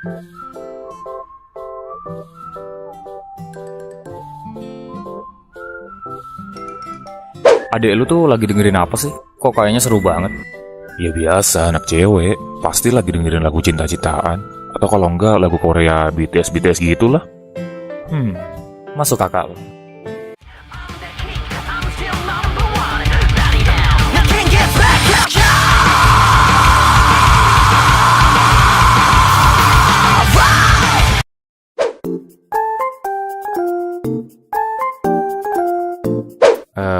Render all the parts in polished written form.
Adek lu tuh lagi dengerin apa sih? Kok kayaknya seru banget? Ya biasa, anak cewek pasti lagi dengerin lagu cinta-cintaan. Atau kalau enggak lagu Korea BTS gitulah. Masuk akal.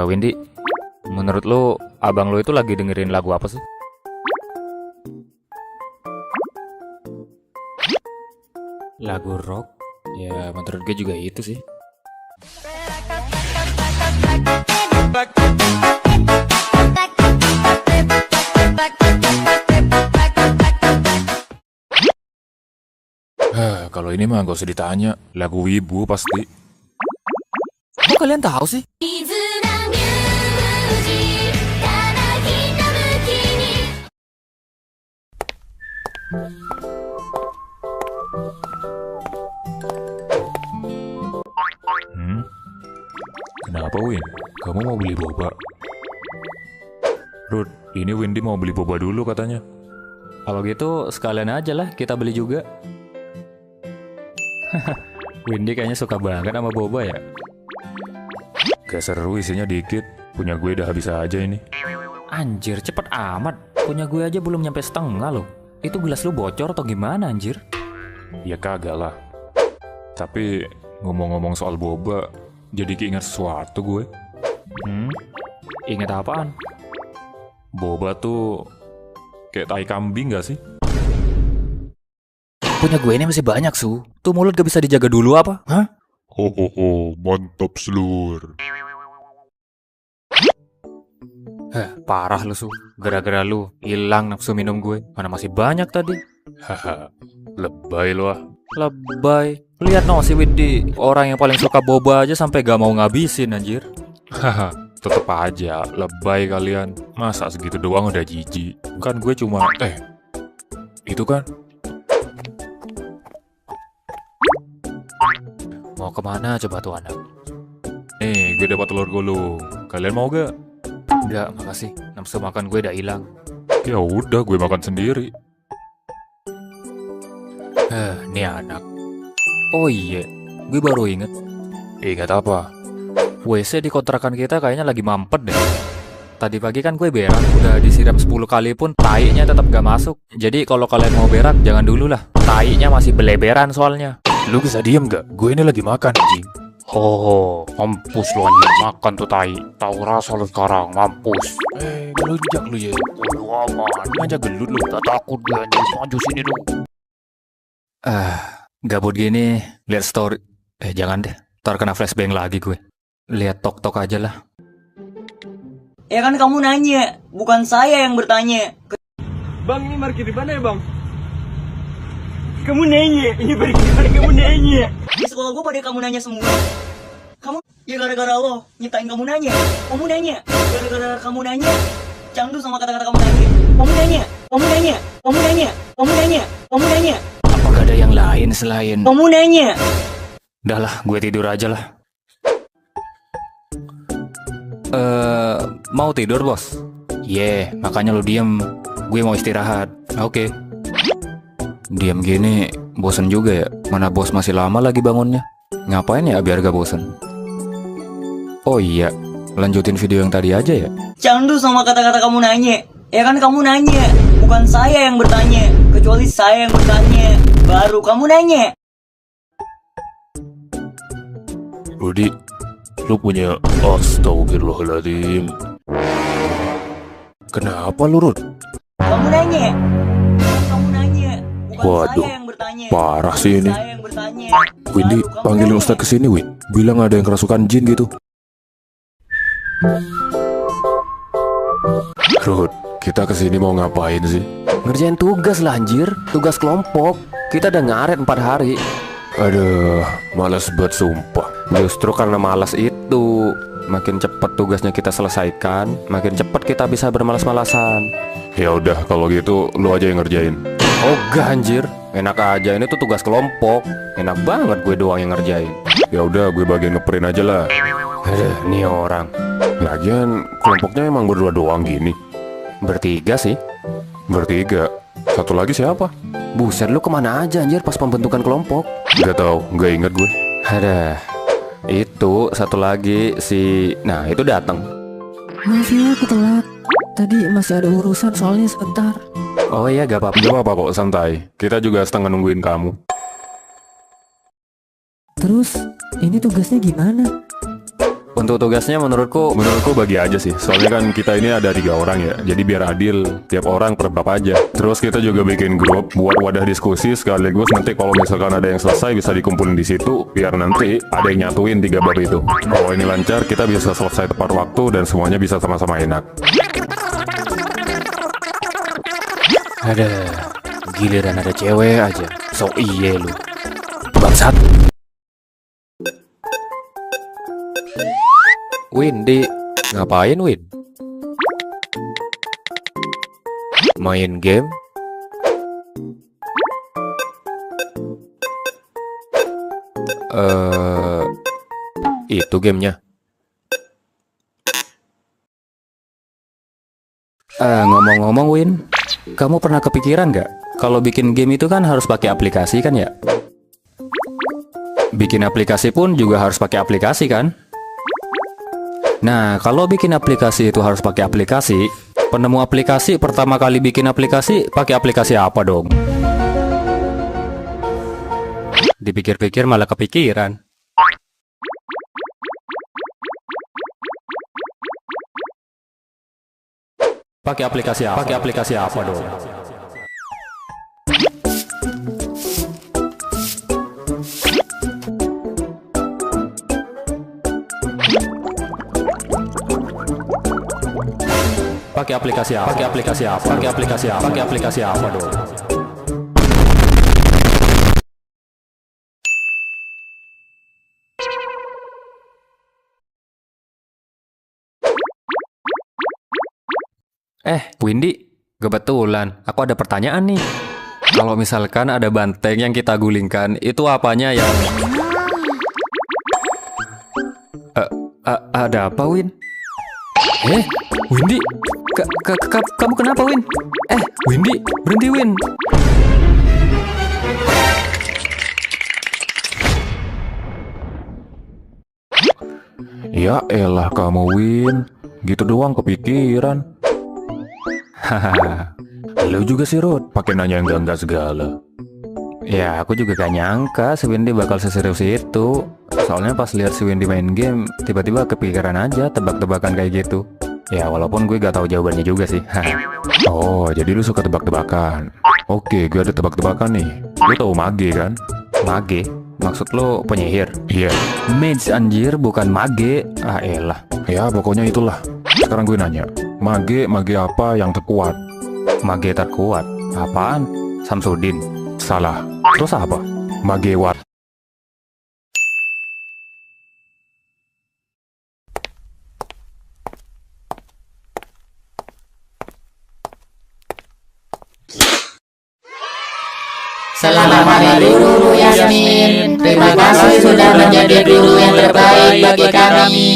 Windy, menurut lu abang lu itu lagi dengerin lagu apa sih? Lagu rock? Ya menurut gue juga itu sih. Kalau ini mah gak usah ditanya, lagu wibu pasti. Kok kalian tahu sih? Kenapa Win? Kamu mau beli boba? Rud, ini Windy mau beli boba dulu katanya. Kalau gitu sekalian aja lah kita beli juga. Windy kayaknya suka banget sama boba ya. Gak seru, isinya dikit. Punya gue udah habis aja ini. Anjir, cepet amat. Punya gue aja belum nyampe setengah loh. Itu gelas lu bocor atau gimana anjir? Ya kagak lah. Tapi ngomong-ngomong soal boba, jadi keinget sesuatu gue. Ingat apaan? Boba tuh kayak tai kambing gak sih? Punya gue ini masih banyak, Su. Tuh mulut gak bisa dijaga dulu apa? Hah? Ho, mantap selur. Parah lu, Su. Gara-gara lu hilang nafsu minum gue. Mana masih banyak tadi. Haha, lebay lu ah. Lebay. Lihat no si Windy, orang yang paling suka boba aja sampai gak mau ngabisin anjir. Haha, tetep aja lebay kalian. Masa segitu doang udah jijik. Kan gue cuma itu kan. Mau kemana coba tuh anak? Nih, gue dapat telur gulung. Kalian mau gak? Enggak, makasih. Nafsu makan gue udah hilang. Ya udah, gue makan sendiri. Nih anak. Oh iya, gue baru inget. Ingat apa? WC di kontrakan kita kayaknya lagi mampet deh. Tadi pagi kan gue berak, udah disiram 10 kali pun tainya tetap gak masuk. Jadi kalau kalian mau berak, jangan dulu lah. Tainya masih beleberan soalnya. Lu bisa diem gak? Gue ini lagi makan anjing. Oh, mampus lu anjing, makan tuh tai. Tahu rasa lu sekarang, mampus. Ngelunjak lu ya. Lu aman, Ngajak gelut lu. gak takut gue anjing, maju sini lu. Gabut gini, lihat story. Jangan deh, ntar kena flashbang lagi gue. Lihat tok-tok aja lah. Ya kan kamu nanya, bukan saya yang bertanya. Bang, ini parkir di mana ya, Bang? Kamu nanya, ini parkir di mana kamu nanya? Di sekolah gue pada kamu nanya semua. Kamu, ya gara-gara lo nyiptain kamu nanya. Kamu nanya, gara-gara kamu nanya. Candu sama kata-kata kamu nanya. Kamu nanya, kamu nanya, kamu nanya, kamu nanya, kamu nanya. Apa gak ada yang lain selain... Kamu nanya. Udah lah, gue tidur aja lah. Mau tidur bos? Makanya lu diem. Gue mau istirahat. Oke. Diam gini, bosen juga ya. Mana bos masih lama lagi bangunnya. Ngapain ya biar gak bosen? Oh iya, lanjutin video yang tadi aja ya. Candu sama kata-kata kamu nanya. Ya kan kamu nanya, bukan saya yang bertanya. Kecuali saya yang bertanya, baru kamu nanya. Rudi, lu punya astagfirullahaladzim. Kenapa lu, Rud? Kamu nanya. Kamu nanya, bukan Waduh, saya yang bertanya. parah sih ini. Saya yang bertanya. Windy, Baru kamu panggilin nanya. Ustadz kesini, Win. Bilang ada yang kerasukan jin gitu. Rud, kita kesini mau ngapain sih? Ngerjain tugas lah anjir, tugas kelompok. Kita udah ngaret 4 hari. Aduh, malas banget sumpah. Justru karena malas itu, makin cepat tugasnya kita selesaikan, makin cepat kita bisa bermalas-malasan. Ya udah, kalau gitu lu aja yang ngerjain. Ogah anjir, Enak aja, ini tuh tugas kelompok. Enak banget gue doang yang ngerjain. Ya udah, gue bagian ngeprint aja lah. Aduh, nih orang. Lagian kelompoknya emang berdua doang gini. Bertiga sih. Bertiga. Satu lagi siapa? Buset, lu kemana aja anjir pas pembentukan kelompok? Gak tahu, gak inget gue. Ada. Itu satu lagi si... Nah, itu datang. Maaf ya aku telat. Tadi masih ada urusan soalnya sebentar. Oh iya, gak apa-apa. Gak apa-apa kok, santai. Kita juga setengah nungguin kamu. Terus ini tugasnya gimana? Untuk tugasnya menurutku Bagi aja sih, soalnya kan kita ini ada 3 orang ya. Jadi biar adil, tiap orang per bab aja. Terus kita juga bikin grup buat wadah diskusi, sekaligus nanti kalau misalkan ada yang selesai bisa dikumpulin di situ, biar nanti ada yang nyatuin 3 bab itu. Kalau ini lancar, kita bisa selesai tepat waktu dan semuanya bisa sama-sama enak. Ada giliran ada cewek aja. So iye lu. Bangsat. Windy. Ngapain, Win? Main game? Itu gamenya. Ngomong-ngomong, Win, kamu pernah kepikiran nggak? Kalau bikin game itu kan harus pakai aplikasi kan ya? Bikin aplikasi pun juga harus pakai aplikasi kan? Nah, kalau bikin aplikasi itu harus pakai aplikasi, penemu aplikasi pertama kali bikin aplikasi pakai aplikasi apa dong? Dipikir-pikir malah kepikiran. Pakai aplikasi apa? Pakai aplikasi apa dong? Pakai aplikasi apa? Pakai aplikasi apa? Pakai aplikasi apa? Pakai aplikasi apa dong? Windy, kebetulan aku ada pertanyaan nih. Kalau misalkan ada banteng yang kita gulingkan, itu apanya yang... ada apa, Win? Windy, kamu kenapa, Win? Windy, berhenti, Win. Ya elah kamu, Win. Gitu doang kepikiran. Hahaha, Lu juga sih, Rod. Pakai nanya yang enggak segala. ya aku juga gak nyangka si Windy bakal seserius itu. Soalnya pas lihat si Windy main game, tiba-tiba kepikiran aja tebak-tebakan kayak gitu. Ya walaupun gue gak tahu jawabannya juga sih. Oh, jadi lu suka tebak-tebakan. Oke, gue ada tebak-tebakan nih. Lu tahu mage kan? Mage? Maksud lo penyihir? Iya. Mage anjir, bukan mage. Ah elah. Ya, pokoknya itulah. Sekarang gue nanya. Mage apa yang terkuat? Mage terkuat? Apaan? Samsudin? Salah. Terus apa? Mage Wat. Selamat Hari Guru Yasmin. Terima kasih sudah menjadi guru yang terbaik bagi kami.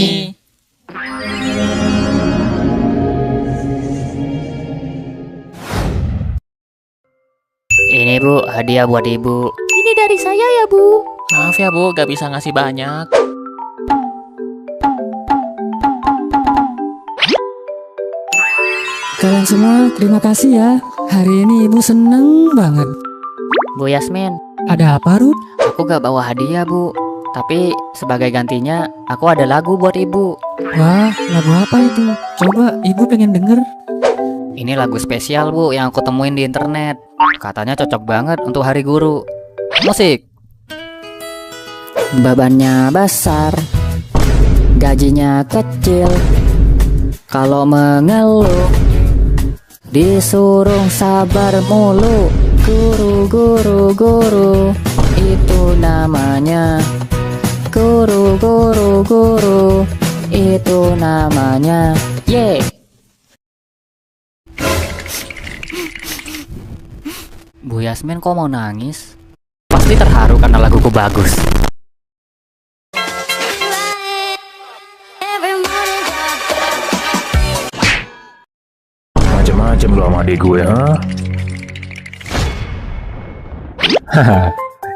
Ini Bu, hadiah buat Ibu. Ini dari saya ya, Bu. Maaf ya Bu, gak bisa ngasih banyak. Kalian semua terima kasih ya. Hari ini Ibu seneng banget. Bu Yasmin, Ada apa, Ruth? aku gak bawa hadiah Bu. Tapi sebagai gantinya, aku ada lagu buat Ibu. Wah, lagu apa itu? Coba Ibu pengen denger. Ini lagu spesial Bu yang aku temuin di internet. Katanya cocok banget untuk Hari Guru. Musik. Bebannya besar, gajinya kecil. Kalau mengeluh, disuruh sabar mulu. Guru, guru, guru, itu namanya. Guru, guru, guru, itu namanya. Bu Bu Yasmin kok mau nangis? Pasti terharu karena laguku bagus. Macem-macem lu sama adik gue, ha?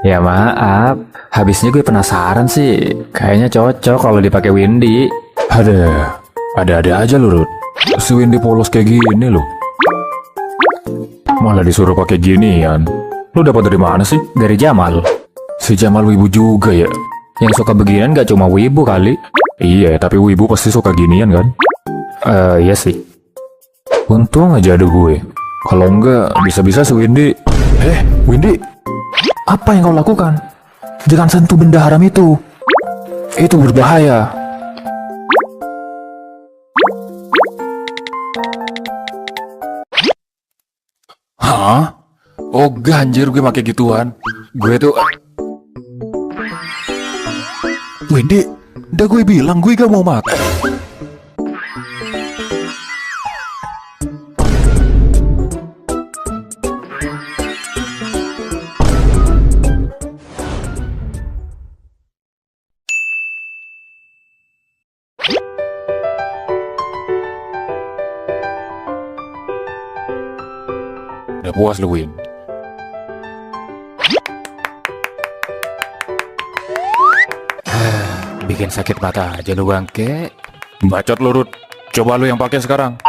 Ya maaf, habisnya gue penasaran sih. Kayaknya cocok kalau dipakai Windy. Ada aja lu, Rut. Si Windy polos kayak gini loh. Malah disuruh pakai ginian. Lu dapat dari mana sih? Dari Jamal. Si Jamal wibu juga ya. Yang suka beginian gak cuma wibu kali. Iya, tapi wibu pasti suka ginian kan? Iya sih. Untung aja ada gue. Kalau enggak, bisa-bisa si Windy. Windy, apa yang kau lakukan? Jangan sentuh benda haram itu. Itu berbahaya. Hah? Oh ganjir, gue pakai gituan. Gue tuh... Windy, udah gue bilang gue gak mau makan. Udah puas lu, Win. Bikin sakit mata aja lu, bangke. Bacot lu, Rut. Coba lu yang pakai sekarang.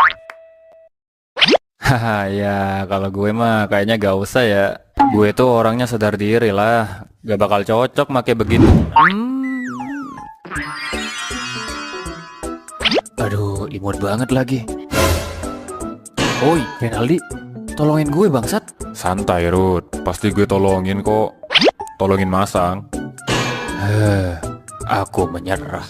Haha, ya kalau gue mah kayaknya gak usah ya. Gue tuh orangnya sadar diri lah. Gak bakal cocok pakai begitu. Aduh, imut banget lagi. Oi, Renaldi. Tolongin gue bangsat. Santai Rut, pasti gue tolongin kok. Tolongin masang. Aku menyerah.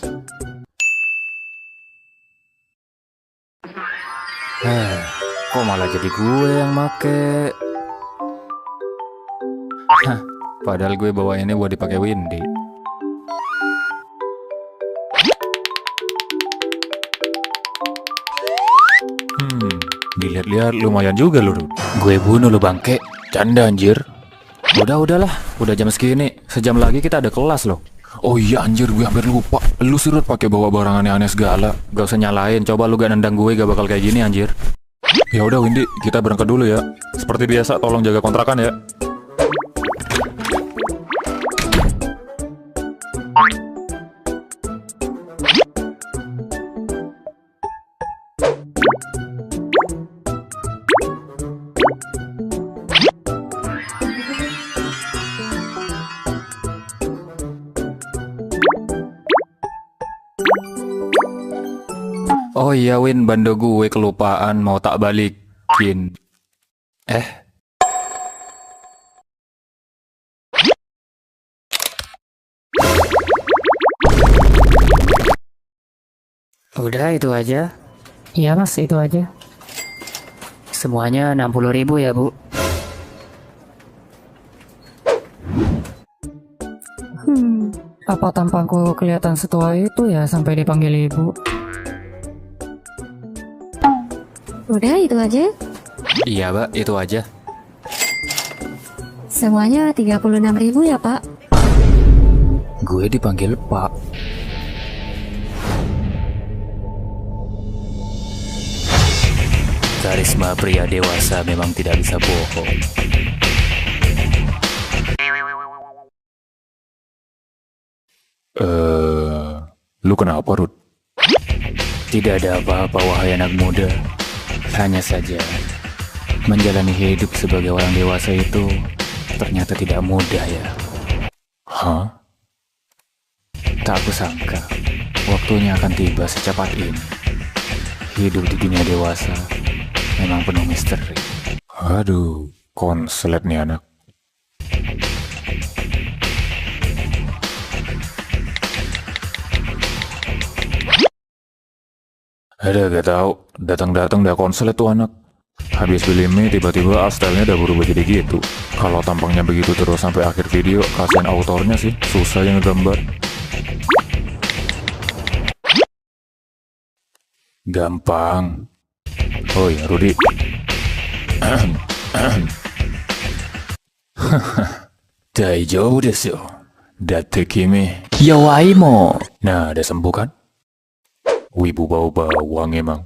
Kok malah jadi gue yang make? Padahal gue bawa ini buat dipakai Windy. Dilihat-lihat lumayan juga lu, Rut. Gue bunuh lu, bangke. Canda anjir. Udahlah, udah jam segini. Sejam lagi kita ada kelas loh. Oh iya anjir, gue hampir lupa. Lu sih, Rut, pakai bawa barang aneh-aneh segala. Gak usah nyalain, coba lu gak nendang gue gak bakal kayak gini anjir. Ya udah Windy, kita berangkat dulu ya. Seperti biasa, tolong jaga kontrakan ya. Oh iya Win, bando gue kelupaan mau tak balikin. Udah itu aja. Iya mas, itu aja. Semuanya 60.000 ya Bu. Apa tampangku kelihatan setua itu ya sampai dipanggil ibu? Udah itu aja. Iya Mbak, itu aja. Semuanya 36.000 ya Pak. Gue dipanggil Pak. Karisma pria dewasa memang tidak bisa bohong. Lu kenapa, Rut? Tidak ada apa-apa, wahai anak muda. Hanya saja, menjalani hidup sebagai orang dewasa itu ternyata tidak mudah ya. Hah? Tak kusangka, waktunya akan tiba secepat ini. Hidup di dunia dewasa memang penuh misteri. Aduh, konslet nih anak. Ada gak tahu, datang-datang udah konslet tuh anak. Habis beli mie tiba-tiba stylenya udah berubah jadi gitu. Kalau tampangnya begitu terus sampai akhir video, kasihan autornya sih, susah yang ngegambar. Gampang. Oh iya Rudi. Daijou desu. Datte kimi yowai mo. Nah, udah sembuh kan? Wibu bau bawang emang.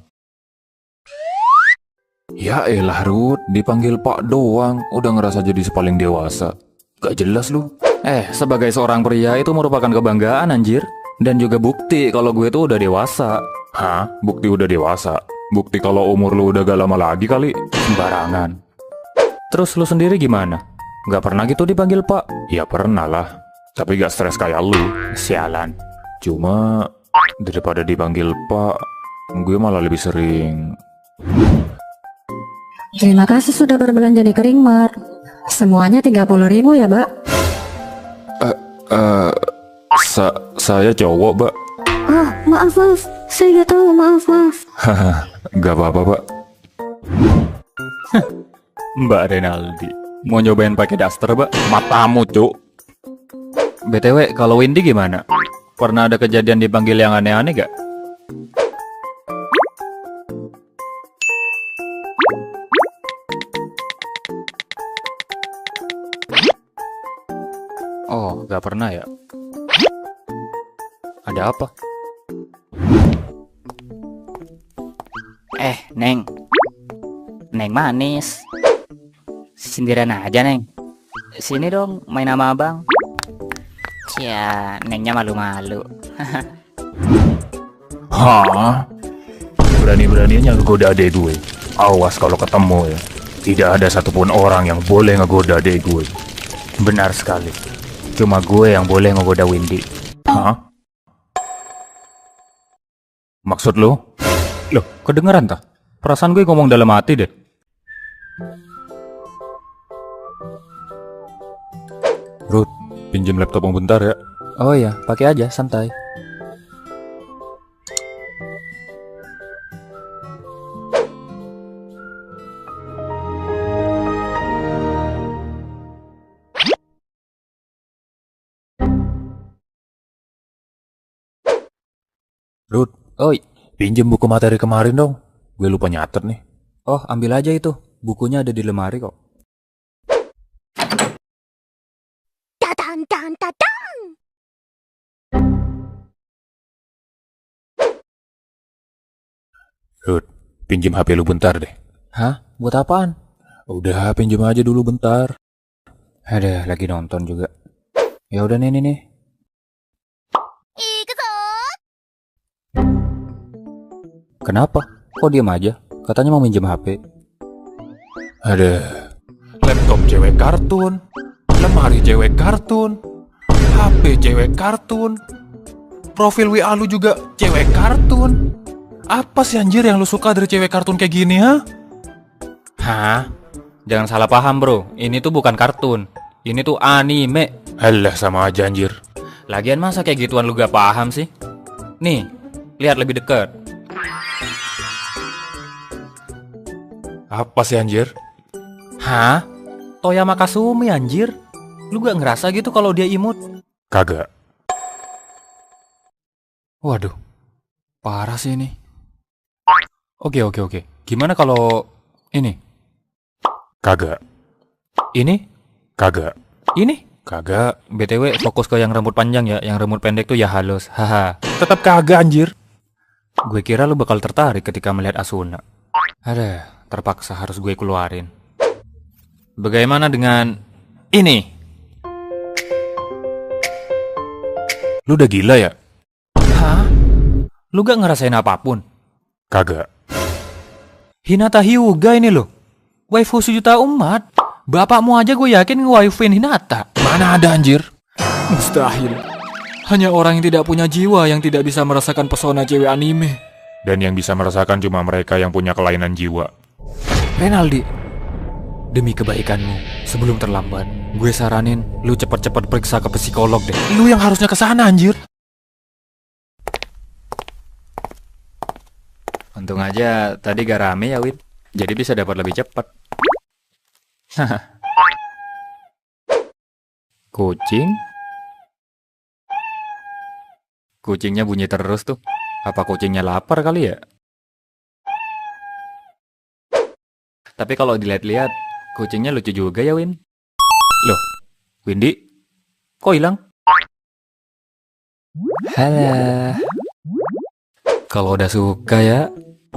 Ya elah Ruth, dipanggil Pak doang, udah ngerasa jadi paling dewasa. Gak jelas lu. Sebagai seorang pria itu merupakan kebanggaan anjir. Dan juga bukti kalau gue tuh udah dewasa. Hah? Bukti udah dewasa? Bukti kalau umur lu udah gak lama lagi kali? Sembarangan. Terus lu sendiri gimana? Gak pernah gitu dipanggil Pak? Ya pernah lah, tapi gak stres kayak lu. Sialan. Cuma daripada dipanggil Pak, gue malah lebih sering. Terima kasih sudah berbelanja di Keringmart. Semuanya 30.000 ya, Mbak. Saya cowok, Mbak. Oh, maaf. Saya nggak tahu, maaf. Gak apa-apa, Pak. Mbak Renaldi mau nyobain pakai daster, Mbak? Matamu, Cuk. BTW, kalau Windy gimana? Pernah ada kejadian dipanggil yang aneh-aneh gak? Oh, gak pernah ya? Ada apa? Neng. Neng manis. Sindiran aja, Neng. Sini dong, main sama abang. Cia, Nengnya malu-malu. Hah? Berani-beraninya ngegoda adek gue. Awas kalau ketemu ya. Tidak ada satupun orang yang boleh ngegoda adek gue. Benar sekali. Cuma gue yang boleh ngegoda Windy. Hah? Maksud lu? Loh, kedengeran tak? Perasaan gue ngomong dalam hati deh. Ruth, pinjam laptopmu bentar ya. Oh iya, pakai aja, santai. Ruth, Oi, pinjam buku materi kemarin dong. Gue lupa nyatet nih. oh ambil aja itu. Bukunya ada di lemari kok. Ruth, pinjam HP lu bentar deh. Hah? Buat apaan? Udah, pinjam aja dulu bentar. Ada lagi nonton juga. Ya udah nih. Kenapa? Kok diam aja? Katanya mau minjem HP. Ada laptop cewek kartun, lemari cewek kartun, HP cewek kartun, profil WA lu juga cewek kartun. Apa sih anjir yang lu suka dari cewek kartun kayak gini, ha? Hah? Jangan salah paham bro, ini tuh bukan kartun. Ini tuh anime. Alah, sama aja anjir. Lagian masa kayak gituan lu gak paham sih? Nih, lihat lebih dekat. Apa sih anjir? Hah? Toyama Kasumi anjir. Lu gak ngerasa gitu kalau dia imut? Kagak. Waduh, parah sih ini. Oke. Gimana kalau ini? Kagak. Ini? Kagak. Ini? Kagak. BTW fokus ke yang rambut panjang ya. Yang rambut pendek tuh ya halus. Haha. Tetap kagak anjir. Gue kira lu bakal tertarik ketika melihat Asuna. Ada, terpaksa harus gue keluarin. Bagaimana dengan ini? Lu udah gila ya? Hah? Lu gak ngerasain apapun? Kagak. Hinata Hyuga ini loh. Waifu sejuta umat. Bapakmu aja gue yakin nge-waifuin Hinata. Mana ada anjir? Mustahil. Hanya orang yang tidak punya jiwa yang tidak bisa merasakan pesona cewek anime. Dan yang bisa merasakan cuma mereka yang punya kelainan jiwa. Renaldi, demi kebaikanmu, sebelum terlambat, gue saranin lu cepet-cepet periksa ke psikolog deh. Lu yang harusnya kesana anjir. Untung aja tadi gak rame ya Win. Jadi bisa dapat lebih cepat. Kucing? Kucingnya bunyi terus tuh. Apa kucingnya lapar kali ya? Tapi kalau dilihat-lihat, kucingnya lucu juga ya Win. Loh, Windy? Kok hilang? Halah. Kalau udah suka ya,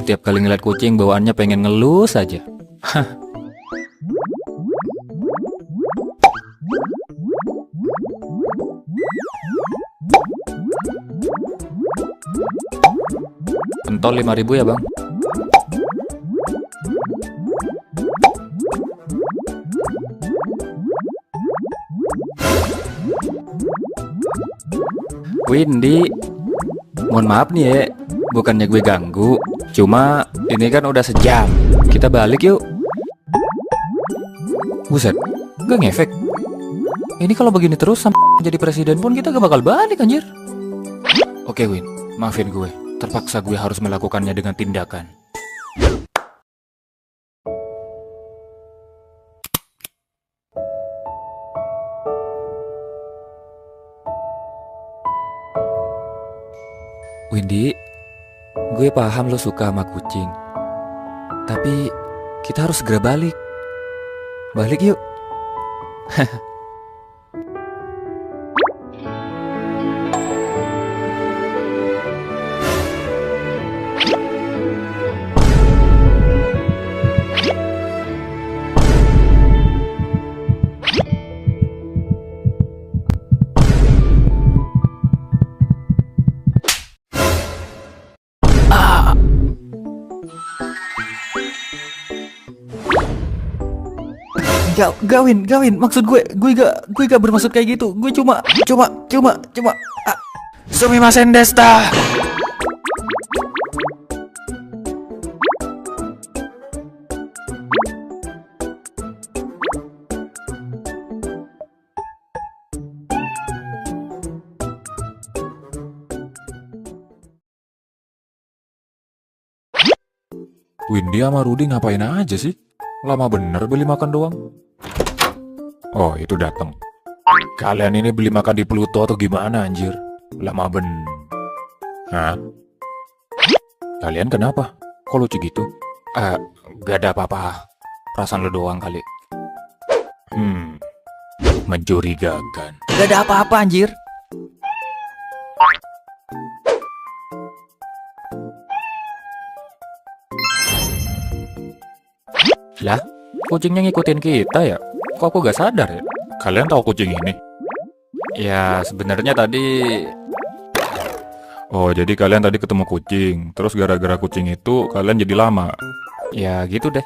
tiap kali ngeliat kucing bawaannya pengen ngelus aja. Hah. Pentol 5.000 ya bang? Windy, mohon maaf nih ya, bukannya gue ganggu, cuma ini kan udah sejam. Kita balik yuk. Buset, gak ngefek. Ini kalau begini terus sampai jadi presiden pun kita gak bakal balik anjir. Oke Win, maafin gue. Terpaksa gue harus melakukannya dengan tindakan. Windy, gue paham lo suka sama kucing. Tapi kita harus segera balik. Balik yuk. Gawin, maksud gue gak bermaksud kayak gitu. Gue cuma sumimasen desta. Windy sama Rudy ngapain aja sih? Lama bener beli makan doang. Oh, itu datang. Kalian ini beli makan di Pluto atau gimana anjir? Lama Hah? Kalian kenapa? Kok lucu gitu? Gak ada apa-apa. Perasaan lo doang kali. Mencurigakan. Gak ada apa-apa anjir. Lah, kucingnya ngikutin kita ya? Kok aku gak sadar ya? Kalian tahu kucing ini? Ya, sebenarnya tadi... Oh, jadi kalian tadi ketemu kucing. Terus gara-gara kucing itu kalian jadi lama. Ya gitu deh.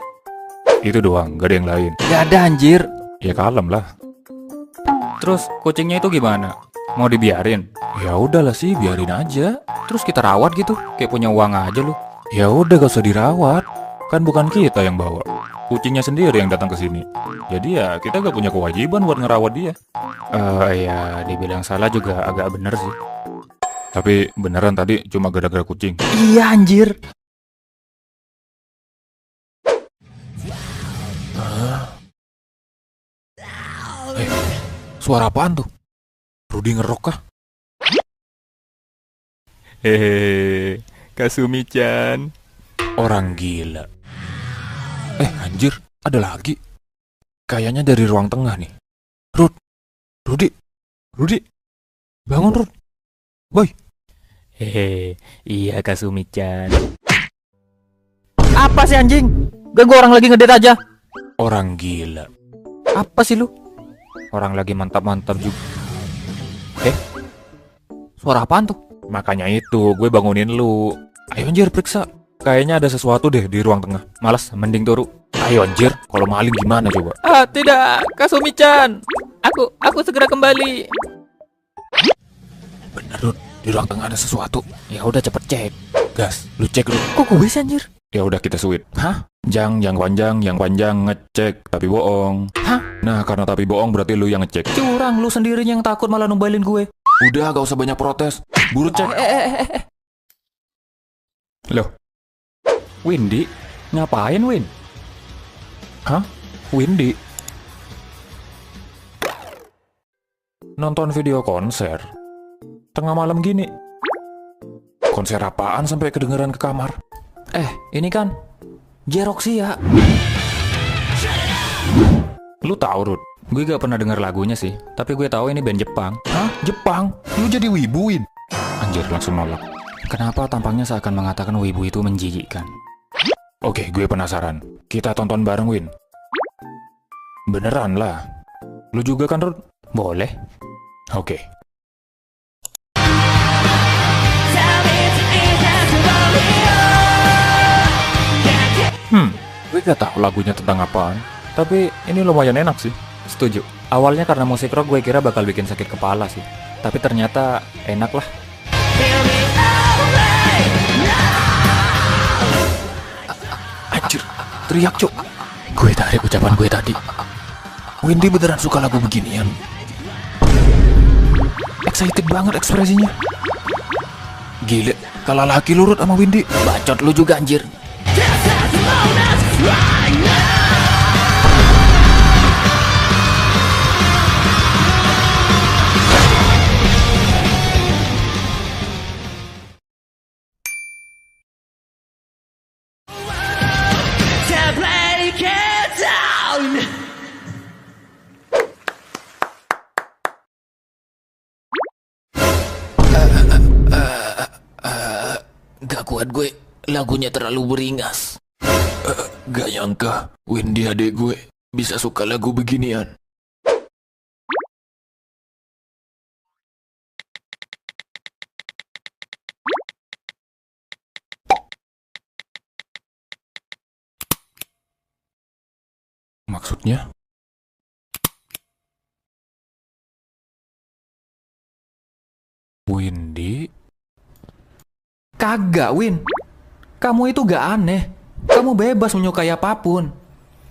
Itu doang, gak ada yang lain. Gak ada anjir. Ya kalem lah. Terus kucingnya itu gimana? Mau dibiarin? Ya udahlah sih, biarin aja. Terus kita rawat gitu? Kayak punya uang aja lu. Ya udah gak usah dirawat. Kan bukan kita yang bawa. Kucingnya sendiri yang datang ke sini. Jadi ya kita gak punya kewajiban buat ngerawat dia. Ya dibilang salah juga agak bener sih. Tapi beneran tadi cuma gara-gara kucing. Iya anjir. Suara apaan tuh? Rudy ngerok kah? Hehehe, Kasumi-chan. Orang gila. Anjir, ada lagi. Kayaknya dari ruang tengah nih. Rudy, bangun Rud. Boy. Hehehe, iya Kasumi-chan. Apa sih anjing? Ganggu orang lagi ngedate aja. Orang gila. Apa sih lu? Orang lagi mantap-mantap juga. Suara apaan tuh? Makanya itu, gue bangunin lu. Ayo anjir periksa. Kayaknya ada sesuatu deh di ruang tengah. Malas, mending turu. Ayo anjir, kalau maling gimana coba? Tidak, Kasumi-chan. Aku segera kembali. Bener Rud, di ruang tengah ada sesuatu. Ya udah cepet cek. Gas, lu cek Rud. Kok gue sih anjir? Ya udah kita sweet. Hah? Yang panjang ngecek tapi bohong. Hah? Nah, karena tapi bohong berarti lu yang ngecek. Curang, lu sendiri yang takut malah numbalin gue. Udah, gak usah banyak protes. Buru cek. Loh, Windy, ngapain Win? Hah? Windy? Nonton video konser? Tengah malam gini? Konser apaan sampai kedengeran ke kamar? Ini kan Jeroxia. Lu tahu Rud, Gue gak pernah denger lagunya sih, tapi gue tahu ini band Jepang. Hah? Jepang? Lu jadi wibuin? Anjir, langsung nolak. Kenapa tampangnya seakan mengatakan wibu itu menjijikkan? Oke, gue penasaran. Kita tonton bareng, Win. Beneran lah. Lu juga kan, Rud? Boleh. Oke. Gue gak tahu lagunya tentang apaan. Tapi ini lumayan enak sih. Setuju. Awalnya karena musik rock gue kira bakal bikin sakit kepala sih. Tapi ternyata enak lah. Anjir, teriak cok. Gue tarik ucapan gue tadi. Windy beneran suka lagu beginian. Excited banget ekspresinya. Gile, kalah laki lurut sama Windy. Bacot lu juga anjir. Gak kuat gue, lagunya terlalu beringas. Gak nyangka, Windy adek gue bisa suka lagu beginian. Maksudnya? Windy? Kagak, Win. Kamu itu gak aneh. Kamu bebas menyukai apapun.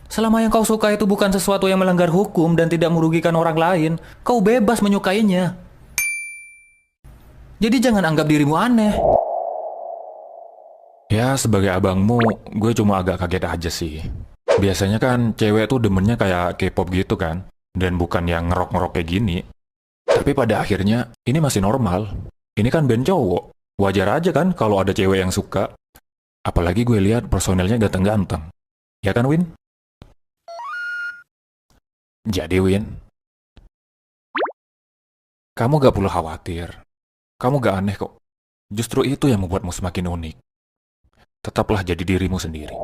Selama yang kau suka itu bukan sesuatu yang melanggar hukum dan tidak merugikan orang lain, kau bebas menyukainya. Jadi jangan anggap dirimu aneh. Ya, sebagai abangmu, gue cuma agak kaget aja sih. Biasanya kan cewek tuh demennya kayak K-pop gitu kan, dan bukan yang ngerok-ngerok kayak gini. Tapi pada akhirnya, ini masih normal. Ini kan band cowok. Wajar aja kan kalau ada cewek yang suka. Apalagi gue lihat personelnya ganteng-ganteng. Ya kan, Win? Jadi, Win, kamu gak perlu khawatir. Kamu gak aneh kok. Justru itu yang membuatmu semakin unik. Tetaplah jadi dirimu sendiri.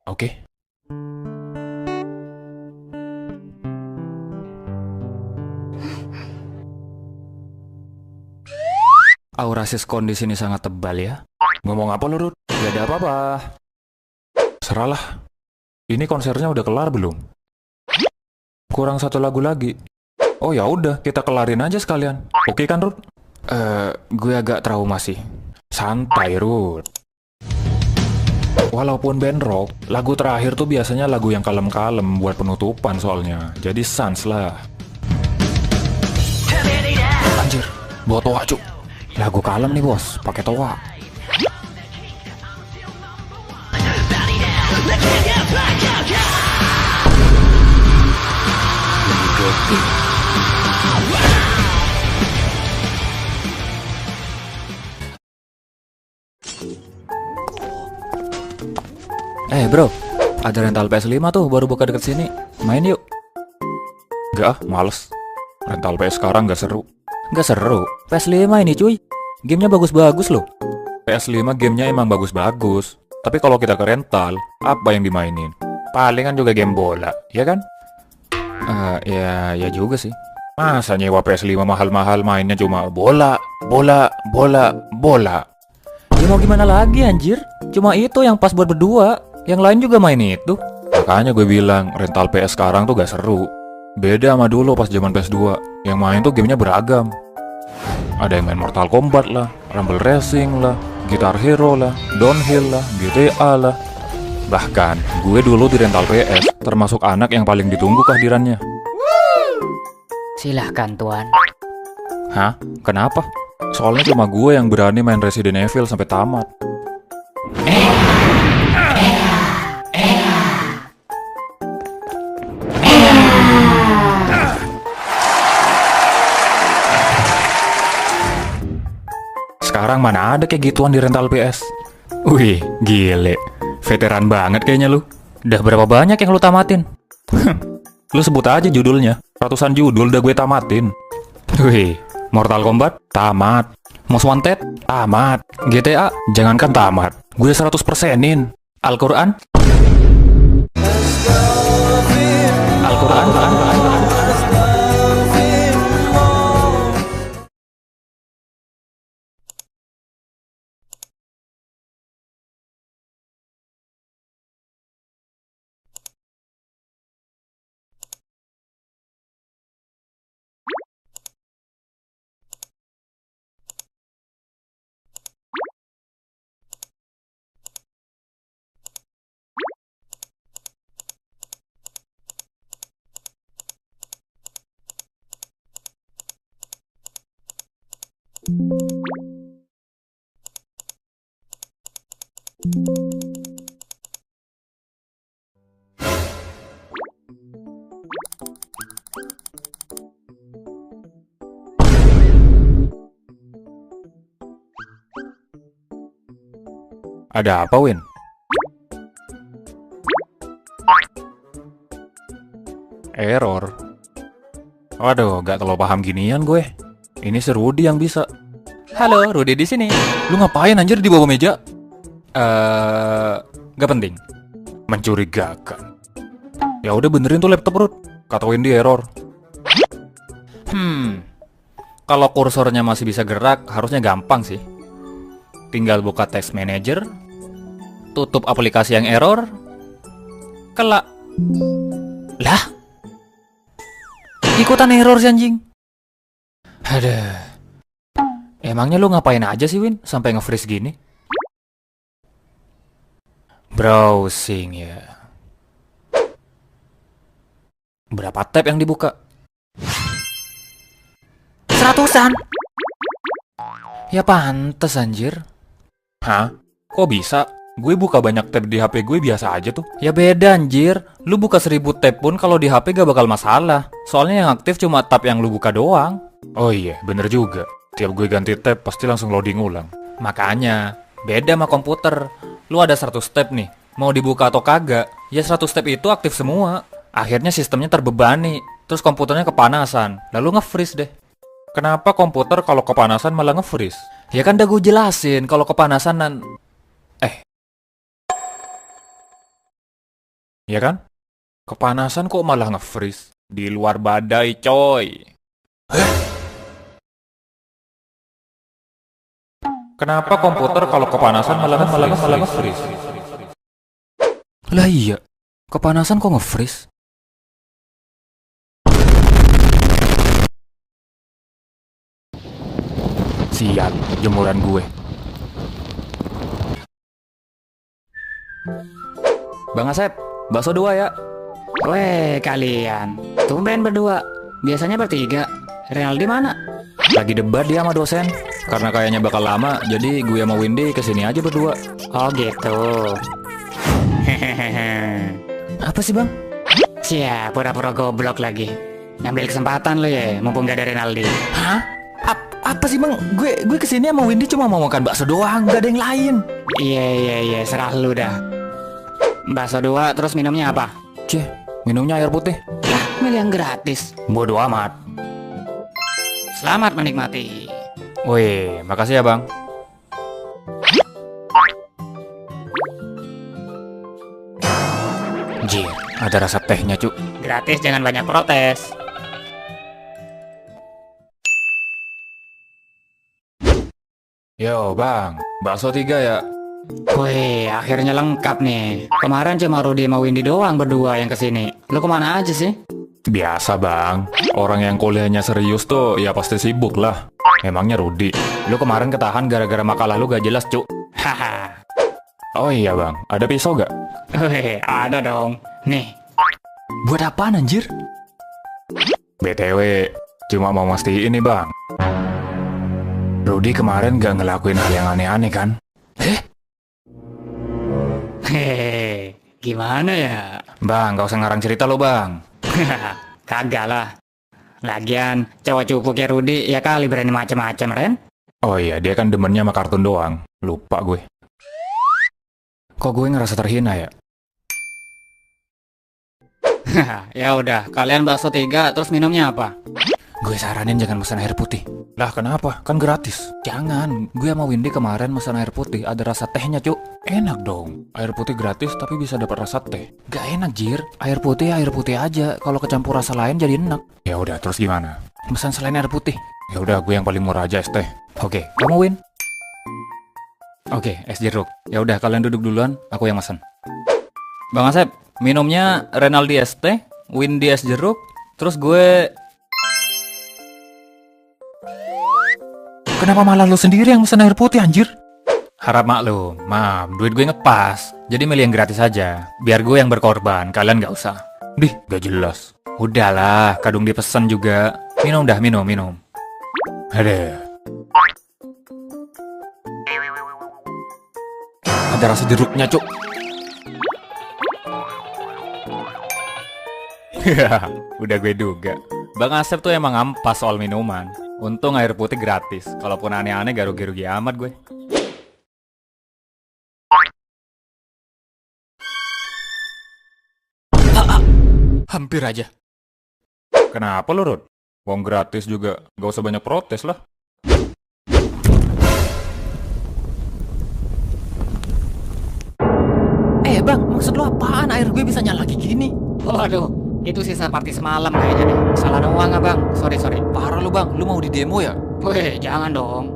Oke? Aura siskon di sini sangat tebal ya. Ngomong apa lu, Rud? Gak ada apa-apa. Seralah. Ini konsernya udah kelar belum? Kurang satu lagu lagi. Oh ya udah, kita kelarin aja sekalian. Oke kan, Rud? Gue agak trauma sih. Santai, Rud. Walaupun band rock, lagu terakhir tuh biasanya lagu yang kalem-kalem buat penutupan soalnya. Jadi sans lah. Anjir, bawa toa, cuk. Lagu kalem nih bos, pakai toa. Bro, ada rental PS5 tuh baru buka deket sini. Main yuk. Gak ah, males. Rental PS sekarang gak seru. Gak seru, PS5 ini cuy. Gamenya bagus-bagus loh. PS5 gamenya emang bagus-bagus. Tapi kalau kita ke rental, apa yang dimainin? Palingan juga game bola, ya kan? Ya juga sih. Masa nyewa PS5 mahal-mahal mainnya cuma bola, bola, bola, bola. Ya mau gimana lagi anjir? Cuma itu yang pas buat berdua. Yang lain juga main itu. Makanya gue bilang rental PS sekarang tuh gak seru. Beda sama dulu pas zaman PS2. Yang main tuh gamenya beragam. Ada yang main Mortal Kombat lah, Rumble Racing lah, Guitar Hero lah, Downhill lah, GTA lah. Bahkan gue dulu di rental PS termasuk anak yang paling ditunggu kehadirannya. Silahkan tuan. Hah? Kenapa? Soalnya cuma gue yang berani main Resident Evil sampai tamat. Sekarang mana ada kayak gituan di rental PS. Wih, gile. Veteran banget kayaknya lu. Udah berapa banyak yang lu tamatin? Lu sebut aja judulnya. Ratusan judul udah gue tamatin. Wih, Mortal Kombat? Tamat. Most Wanted? Tamat. GTA? Jangankan tamat. Gue 100%-in. Al-Quran? Al-Quran? Ada apa, Win? Error. Waduh, gak terlalu paham ginian gue. Ini si Rudy yang bisa. Halo, Rudy di sini. Lu ngapain anjir di bawah meja? Gak penting. Mencurigakan. Ya udah benerin tuh laptop, Rud. Kata Wendy error. Kalau kursornya masih bisa gerak, harusnya gampang sih. Tinggal buka text manager, tutup aplikasi yang error, kelak. Lah? Ikutan error sih anjing. Aduh. Emangnya lu ngapain aja sih, Win? Sampai nge-freeze gini? Browsing ya. Berapa tab yang dibuka? 100-an. Ya pantes anjir. Hah? Kok bisa? Gue buka banyak tab di HP gue biasa aja tuh. Ya beda anjir. Lu buka 1000 tab pun kalau di HP gak bakal masalah. Soalnya yang aktif cuma tab yang lu buka doang. Oh iya, bener juga. Tiap gue ganti tab pasti langsung loading ulang. Makanya, beda sama komputer. Lu ada 100 tab nih. Mau dibuka atau kagak, ya 100 tab itu aktif semua. Akhirnya sistemnya terbebani. Terus komputernya kepanasan. Lalu nge-freeze deh. Kenapa komputer kalau kepanasan malah nge-freeze? Ya kan udah gue jelasin kalau kepanasan ya kan? Kepanasan kok malah nge-freeze? Di luar badai, coy. Kenapa komputer kalau kepanasan malah nge-freeze? Lah iya, kepanasan kok nge-freeze? Siap, jemuran gue. Bang Asep, bakso 2 ya. Weh kalian, tumben berdua. Biasanya bertiga. Renaldi mana? Lagi debat dia sama dosen. Karena kayaknya bakal lama, jadi gue sama Windy kesini aja berdua. Oh gitu. Apa sih bang? Siap, pura-pura goblok lagi. Ngambil kesempatan lo ya, mumpung gak ada Renaldi. Hah? Apa sih bang? Gue kesini sama Windy cuma mau makan bakso doang, gak ada yang lain. Iya, serah lu dah. Bakso 2, terus minumnya apa? Cih, minumnya air putih. Lah, milih yang gratis. Bodoh amat. Selamat menikmati. Wih, makasih ya bang. Jir, ada rasa tehnya cuk. Gratis, jangan banyak protes. Yo bang, bakso 3 ya. Wih, akhirnya lengkap nih. Kemarin cuma Rudy sama Windy doang berdua yang kesini. Lu kemana aja sih? Biasa bang, orang yang kuliahnya serius tuh ya pasti sibuk lah. Emangnya Rudy, lu kemarin ketahan gara-gara makalah lu gak jelas cuk. Haha. Oh iya bang, ada pisau gak? Wih, ada dong. Nih. Buat apaan anjir? BTW, cuma mau mastiin nih bang. Rudy kemarin gak ngelakuin hal yang aneh-aneh kan? Hehehe, gimana ya? Bang, gak usah ngarang cerita lo bang. Kagak lah. Lagian, cowok cupu kayak Rudy ya kali berani macam-macam, Ren. Oh iya, dia kan demennya sama kartun doang. Lupa gue. Kok gue ngerasa terhina ya? Ya udah, kalian bakso 3, terus minumnya apa? Gue saranin jangan pesan air putih. Lah kenapa? Kan gratis. Jangan. Gue sama Windy kemarin pesan air putih, ada rasa tehnya, Cuk. Enak dong. Air putih gratis tapi bisa dapat rasa teh. Gak enak, Jir. Air putih aja. Kalau kecampur rasa lain jadi enak. Ya udah, terus gimana? Pesan selain air putih. Ya udah, gue yang paling murah aja es teh. Oke, kamu Win? Oke, es jeruk. Ya udah, kalian duduk duluan, aku yang pesan. Bang Asep, minumnya Renaldi es teh, Windy es jeruk, terus gue... Kenapa malah lo sendiri yang pesan air putih, anjir? Harap maklum, mam, duit gue ngepas. Jadi milih yang gratis aja. Biar gue yang berkorban, kalian gak usah. Dih, gak jelas. Udahlah, kadung dipesan juga. Minum dah, minum. Ada rasa jeruknya, Cuk. Udah gue duga. Bang Asep tuh emang ampas soal minuman. Untung air putih gratis. Kalaupun aneh-aneh gak rugi-rugi amat gue. Hampir aja. Kenapa lo, Rod? Wong gratis juga, gak usah banyak protes lah. Bang, maksud lo apaan? Air gue bisa nyala lagi gini? Waduh, itu sisa party semalam kayaknya deh. Salah doang nggak bang? Sorry. Parah lo bang, lo mau di demo ya? Weh, jangan dong.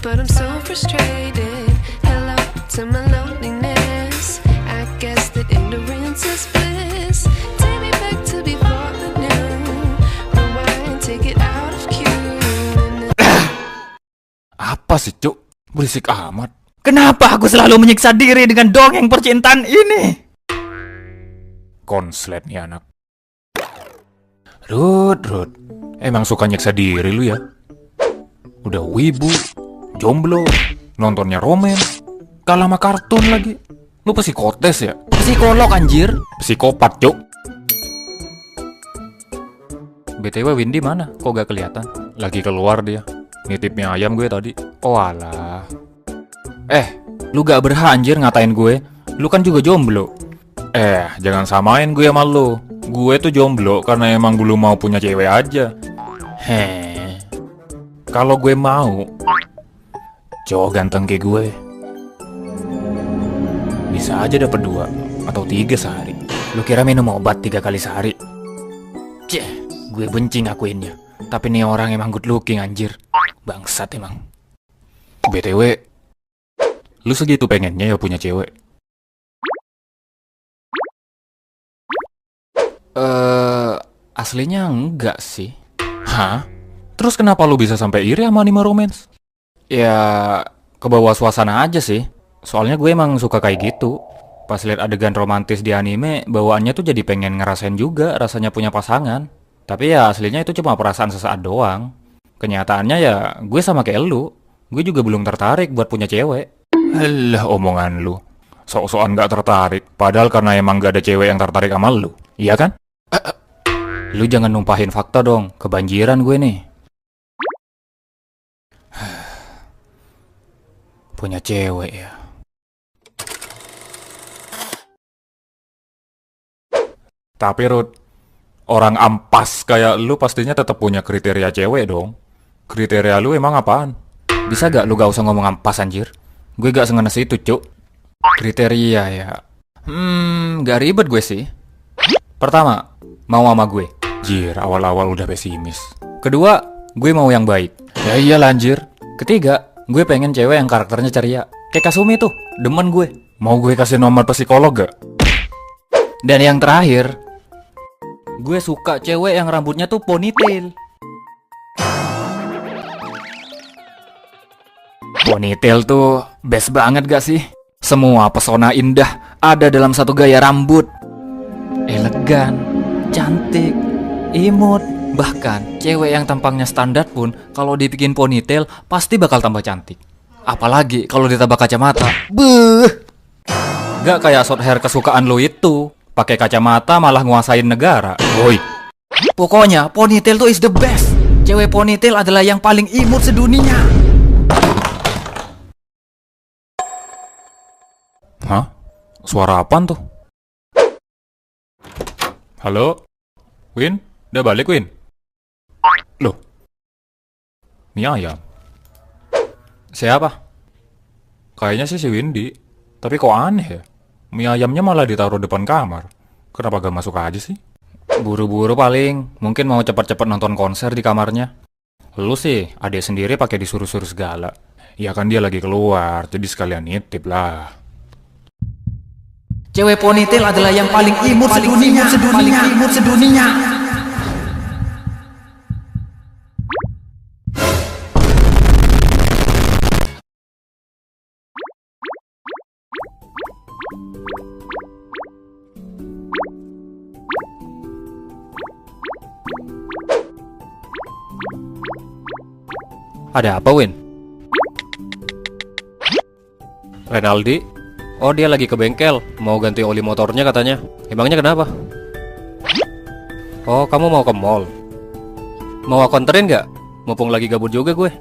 But I'm so frustrated. Hello to my loneliness. I guess that ignorance is bliss. Take me back to before the new. Rewind, take it out of cue. Apa sih, Cuk? Berisik amat. Kenapa aku selalu menyiksa diri dengan dongeng percintaan ini? Konslet nih anak. Rud. Emang suka nyiksa diri lu ya? Udah wibu, jomblo, nontonnya romen, kalah sama kartun lagi. Lu psikotes ya? Psikolog anjir. Psikopat, Cuk. BTW Windy mana? Kok gak kelihatan? Lagi keluar dia. Nitip mie ayam gue tadi. Oh alah. Lu gak berhak anjir ngatain gue. Lu kan juga jomblo. Jangan samain gue sama lu. Gue tuh jomblo karena emang belum mau punya cewek aja. Kalau gue mau cowok ganteng kayak gue, bisa aja dapet 2 atau 3 sehari. Lu kira minum obat 3 kali sehari? Gue benci ngakuinnya. Tapi nih orang emang good looking anjir. Bangsat emang. BTW, lu segitu pengennya ya punya cewek? Aslinya enggak sih. Hah? Terus kenapa lu bisa sampai iri sama anime romance? Ya, kebawa suasana aja sih. Soalnya gue emang suka kayak gitu. Pas lihat adegan romantis di anime, bawaannya tuh jadi pengen ngerasain juga rasanya punya pasangan. Tapi ya aslinya itu cuma perasaan sesaat doang. Kenyataannya ya gue sama kayak lu. Gue juga belum tertarik buat punya cewek. Alah omongan lu. Sok-sokan gak tertarik. Padahal karena emang gak ada cewek yang tertarik sama lu. Iya kan? Lu jangan numpahin fakta dong. Kebanjiran gue nih. Punya cewek ya. Tapi Rud, orang ampas kayak lu pastinya tetap punya kriteria cewek dong. Kriteria lu emang apaan? Bisa gak lu gak usah ngomong ampas anjir? Gue gak sengenes itu, Cuk. Kriteria ya. Gak ribet gue sih. Pertama, mau sama gue. Jir, awal-awal udah pesimis. Kedua, gue mau yang baik. Ya iyalah anjir. Ketiga, gue pengen cewek yang karakternya ceria. Kayak Kasumi tuh, demen gue. Mau gue kasih nomor psikolog gak? Dan yang terakhir, gue suka cewek yang rambutnya tuh ponytail. Ponytail tuh best banget gak sih? Semua pesona indah ada dalam satu gaya rambut. Elegan, cantik, imut. Bahkan cewek yang tampangnya standar pun kalau dibikin ponytail pasti bakal tambah cantik. Apalagi kalau ditambah kacamata. Beuh. Gak kayak short hair kesukaan lo itu. Pakai kacamata malah nguasain negara. Woi. Pokoknya ponytail tuh is the best. Cewek ponytail adalah yang paling imut sedunia. Hah? Suara apaan tuh? Halo? Win? Udah balik, Win? Loh? Mie ayam? Siapa? Kayaknya sih si Windy. Tapi kok aneh ya? Mie ayamnya malah ditaruh depan kamar. Kenapa gak masuk aja sih? Buru-buru paling. Mungkin mau cepet-cepet nonton konser di kamarnya. Lu sih, adek sendiri pakai disuruh-suruh segala. Ya kan dia lagi keluar, jadi sekalian nitip lah. Cewek ponytail adalah yang paling imut sedunia. Ada apa, Win? Renaldi? Oh, dia lagi ke bengkel, mau ganti oli motornya katanya. Emangnya kenapa? Oh, kamu mau ke mall? Mau aku anterin nggak? Mumpung lagi gabut juga gue.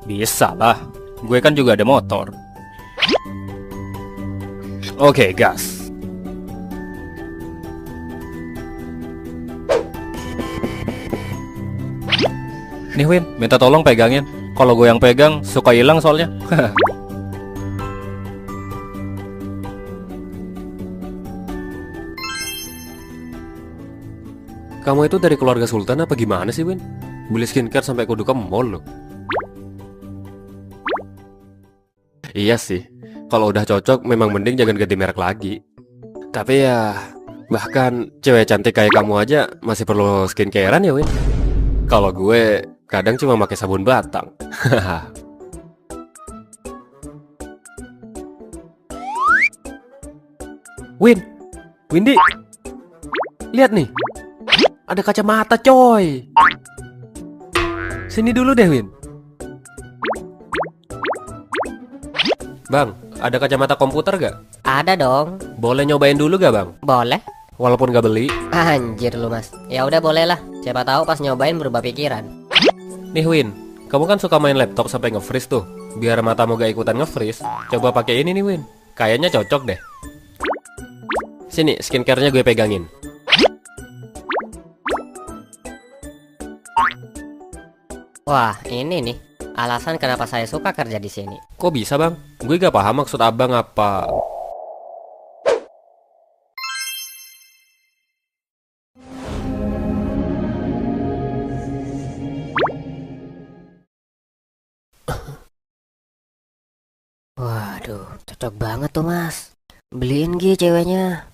Bisa lah, gue kan juga ada motor. Oke, gas. Nih Win, minta tolong pegangin. Kalau gue yang pegang, suka hilang soalnya. Kamu itu dari keluarga sultan apa gimana sih, Win? Beli skincare sampai kudu ke mall loh. Iya sih, kalau udah cocok memang mending jangan ganti merek lagi. Tapi ya, bahkan cewek cantik kayak kamu aja masih perlu skincarean ya, Win. Kalau gue kadang cuma pakai sabun batang. Windy, lihat nih, ada kacamata coy. Sini dulu deh, Win. Bang, ada kacamata komputer gak? Ada dong. Boleh nyobain dulu gak, Bang? Boleh. Walaupun gak beli. Anjir lu, Mas. Ya udah boleh lah. Siapa tahu pas nyobain berubah pikiran. Nih, Win, kamu kan suka main laptop sampai nge-freeze tuh. Biar matamu gak ikutan nge-freeze, coba pakai ini nih, Win. Kayaknya cocok deh. Sini, skincare-nya gue pegangin. Wah, ini nih alasan kenapa saya suka kerja di sini. Kok bisa, Bang? Gue gak paham maksud abang apa. Waduh, cocok banget tuh, Mas. Beliin Gi ceweknya.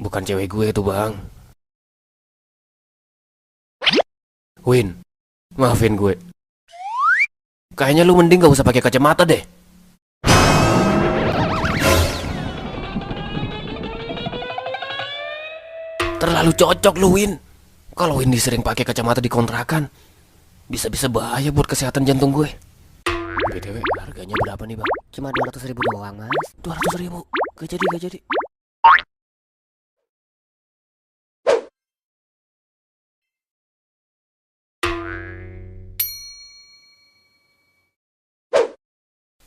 Bukan cewek gue tuh, Bang. Win, maafin gue. Kayaknya lu mending gak usah pakai kacamata deh. Terlalu cocok lu, Win. Kalau Windy sering pakai kacamata di kontrakan, bisa-bisa bahaya buat kesehatan jantung gue. BTW, harganya berapa nih, Bang? Cuma 200.000 doang, Mas. 200.000. Gak jadi.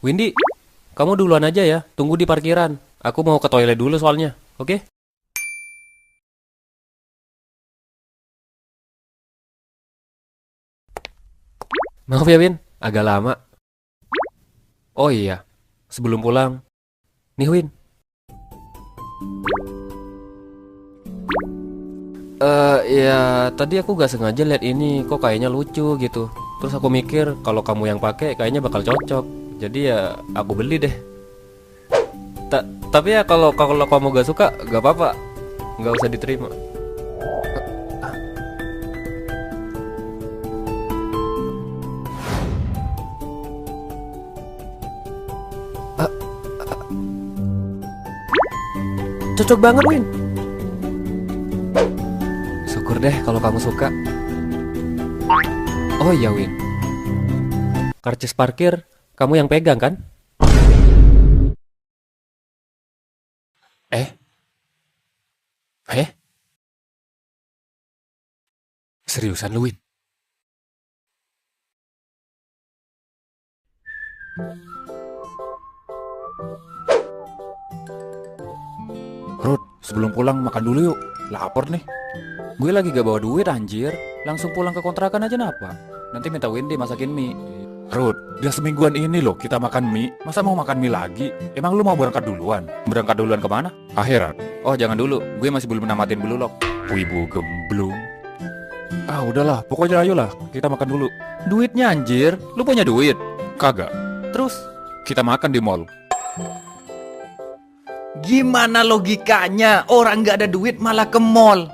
Windy, kamu duluan aja ya. Tunggu di parkiran. Aku mau ke toilet dulu soalnya. Oke? Maaf ya, Win. Agak lama. Oh iya, sebelum pulang. Nih, Win. Ya tadi aku gak sengaja lihat ini. Kok kayaknya lucu gitu. Terus aku mikir kalau kamu yang pakai kayaknya bakal cocok. Jadi ya aku beli deh. Tapi ya kalau kamu gak suka, gak apa-apa. Gak usah diterima. Cocok banget, Win. Syukur deh kalau kamu suka. Oh iya, Win. Karcis parkir kamu yang pegang kan? Eh? Seriusan lu, Win? Rud, sebelum pulang makan dulu yuk. Lapar nih. Gue lagi gak bawa duit anjir. Langsung pulang ke kontrakan aja napa? Nanti minta Wendy masakin mie. Rud, udah semingguan ini loh kita makan mie. Masa mau makan mie lagi? Emang lu mau berangkat duluan? Berangkat duluan kemana? Akhirat. Oh jangan dulu, gue masih belum namatin Blue Lock. Wibu gemblung. Ah udahlah, pokoknya ayolah kita makan dulu. Duitnya anjir, lu punya duit? Kagak. Terus kita makan di mall. Gimana logikanya? Orang gak ada duit malah ke mall.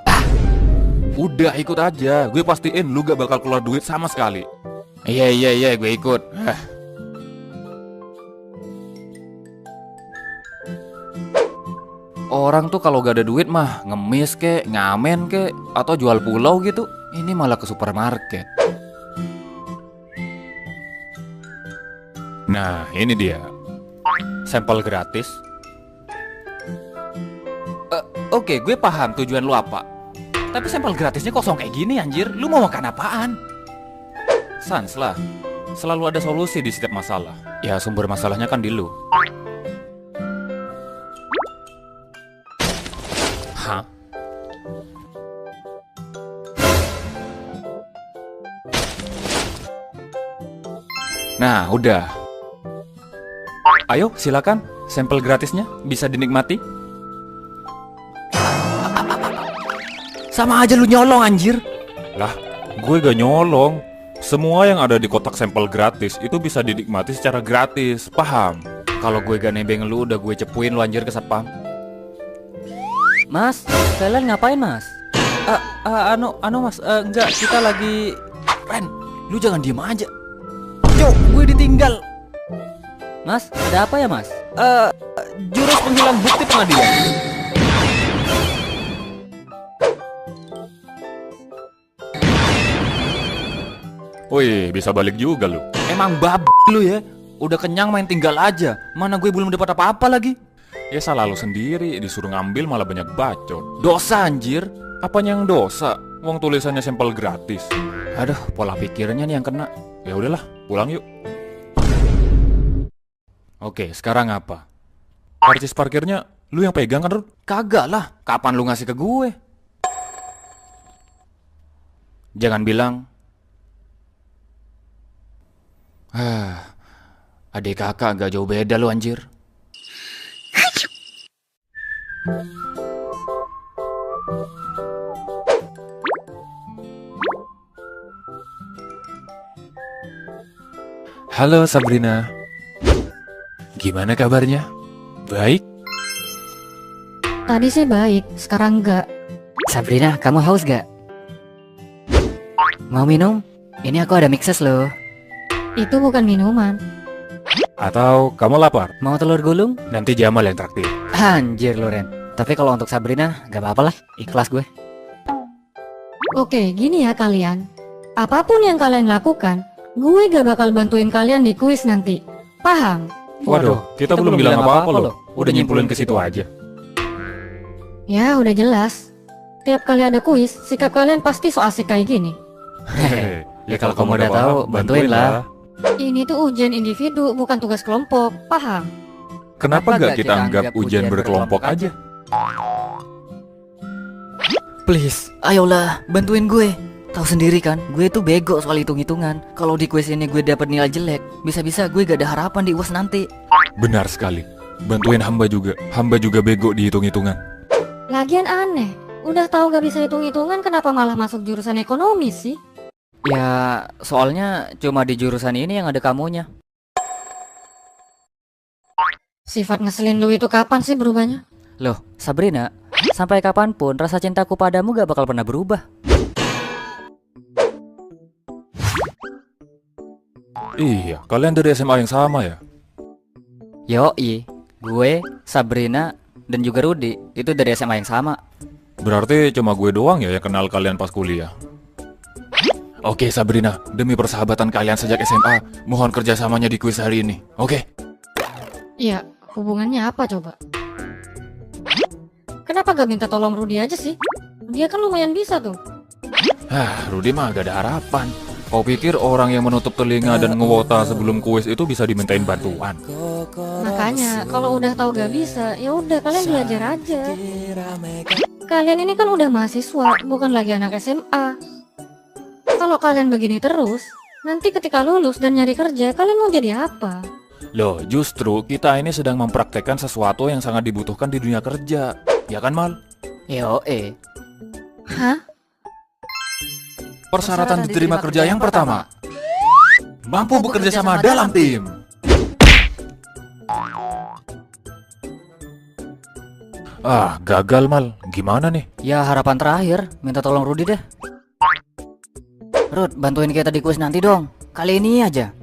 Udah ikut aja, gue pastiin lu gak bakal keluar duit sama sekali. Iya, gue ikut. Orang tuh kalau gak ada duit mah ngemis kek, ngamen kek, atau jual pulau gitu. Ini malah ke supermarket. Nah, ini dia. Sampel gratis. Oke, gue paham tujuan lu apa. Tapi sampel gratisnya kosong kayak gini anjir. Lu mau makan apaan? Sans lah. Selalu ada solusi di setiap masalah. Ya sumber masalahnya kan di lu. Hah? Nah, udah. Ayo, silakan. Sampel gratisnya bisa dinikmati. Sama aja lu nyolong anjir. Lah, gue gak nyolong. Semua yang ada di kotak sampel gratis itu bisa dinikmati secara gratis, paham? Kalau gue gak nebeng lu, udah gue cepuin lu anjir ke satpam. Mas, kalian ngapain mas? Mas, enggak, kita lagi... Ren, lu jangan diem aja. Cok, gue ditinggal. Mas, ada apa ya mas? Jurus penghilang bukti pengadilan. Wih, bisa balik juga lu. Emang bab lu ya. Udah kenyang main tinggal aja. Mana gue belum dapat apa-apa lagi. Ya salah lu sendiri, disuruh ngambil malah banyak bacot. Dosa anjir. Apanya yang dosa? Uang tulisannya sampel gratis. Aduh, pola pikirnya nih yang kena. Ya udahlah, pulang yuk. Oke, sekarang apa? Karcis parkirnya lu yang pegang kan, Rud? Kagak lah. Kapan lu ngasih ke gue? Jangan bilang adik kakak gak jauh beda lu anjir. Halo Sabrina. Gimana kabarnya? Baik? Tadi sih baik, sekarang enggak. Sabrina, kamu haus gak? Mau minum? Ini aku ada mixes loh. Itu bukan minuman. Atau kamu lapar? Mau telur gulung? Nanti Jamal yang traktir. Anjir Loren. Tapi kalau untuk Sabrina, gak apa-apa lah. Ikhlas gue. Oke, gini ya kalian. Apapun yang kalian lakukan, gue gak bakal bantuin kalian di kuis nanti. Paham? Waduh, kita belum bilang apa-apa loh. Udah nyimpulin ke situ aja. Ya, udah jelas. Tiap kali ada kuis, sikap kalian pasti so asik kayak gini. Hehehe. Ya kalau kamu udah tahu, bantuin lah. Ini tuh ujian individu, bukan tugas kelompok. Paham? Kenapa gak kita anggap ujian berkelompok aja? Please, ayolah, bantuin gue. Tahu sendiri kan, gue tuh bego soal hitung-hitungan. Kalau di kuis ini gue dapat nilai jelek, bisa-bisa gue gak ada harapan di UAS nanti. Benar sekali. Bantuin hamba juga. Hamba juga bego di hitung-hitungan. Lagian aneh. Udah tahu gak bisa hitung-hitungan, kenapa malah masuk jurusan ekonomi sih? Ya, soalnya cuma di jurusan ini yang ada kamunya. Sifat ngeselin lu itu kapan sih berubahnya? Loh, Sabrina, sampai kapanpun rasa cintaku padamu gak bakal pernah berubah. Iya, kalian dari SMA yang sama ya? Yoi, gue, Sabrina, dan juga Rudi itu dari SMA yang sama. Berarti cuma gue doang ya yang kenal kalian pas kuliah? Oke Sabrina, demi persahabatan kalian sejak SMA, mohon kerjasamanya di kuis hari ini. Oke? Iya, hubungannya apa coba? Kenapa gak minta tolong Rudy aja sih? Dia kan lumayan bisa tuh. Rudy mah gak ada harapan. Kau pikir orang yang menutup telinga dan ngewota sebelum kuis itu bisa dimintain bantuan? Makanya kalau udah tahu gak bisa, ya udah kalian belajar aja. Kalian ini kan udah mahasiswa, bukan lagi anak SMA. Kalau kalian begini terus, nanti ketika lulus dan nyari kerja, kalian mau jadi apa? Loh, justru kita ini sedang mempraktekkan sesuatu yang sangat dibutuhkan di dunia kerja. Ya kan, Mal? Hah? Persyaratan diterima kerja yang pertama, mampu bekerja sama dalam tim. Gagal, Mal. Gimana nih? Ya harapan terakhir, minta tolong Rudy deh. Rud, bantuin kita di kuis nanti dong. Kali ini aja.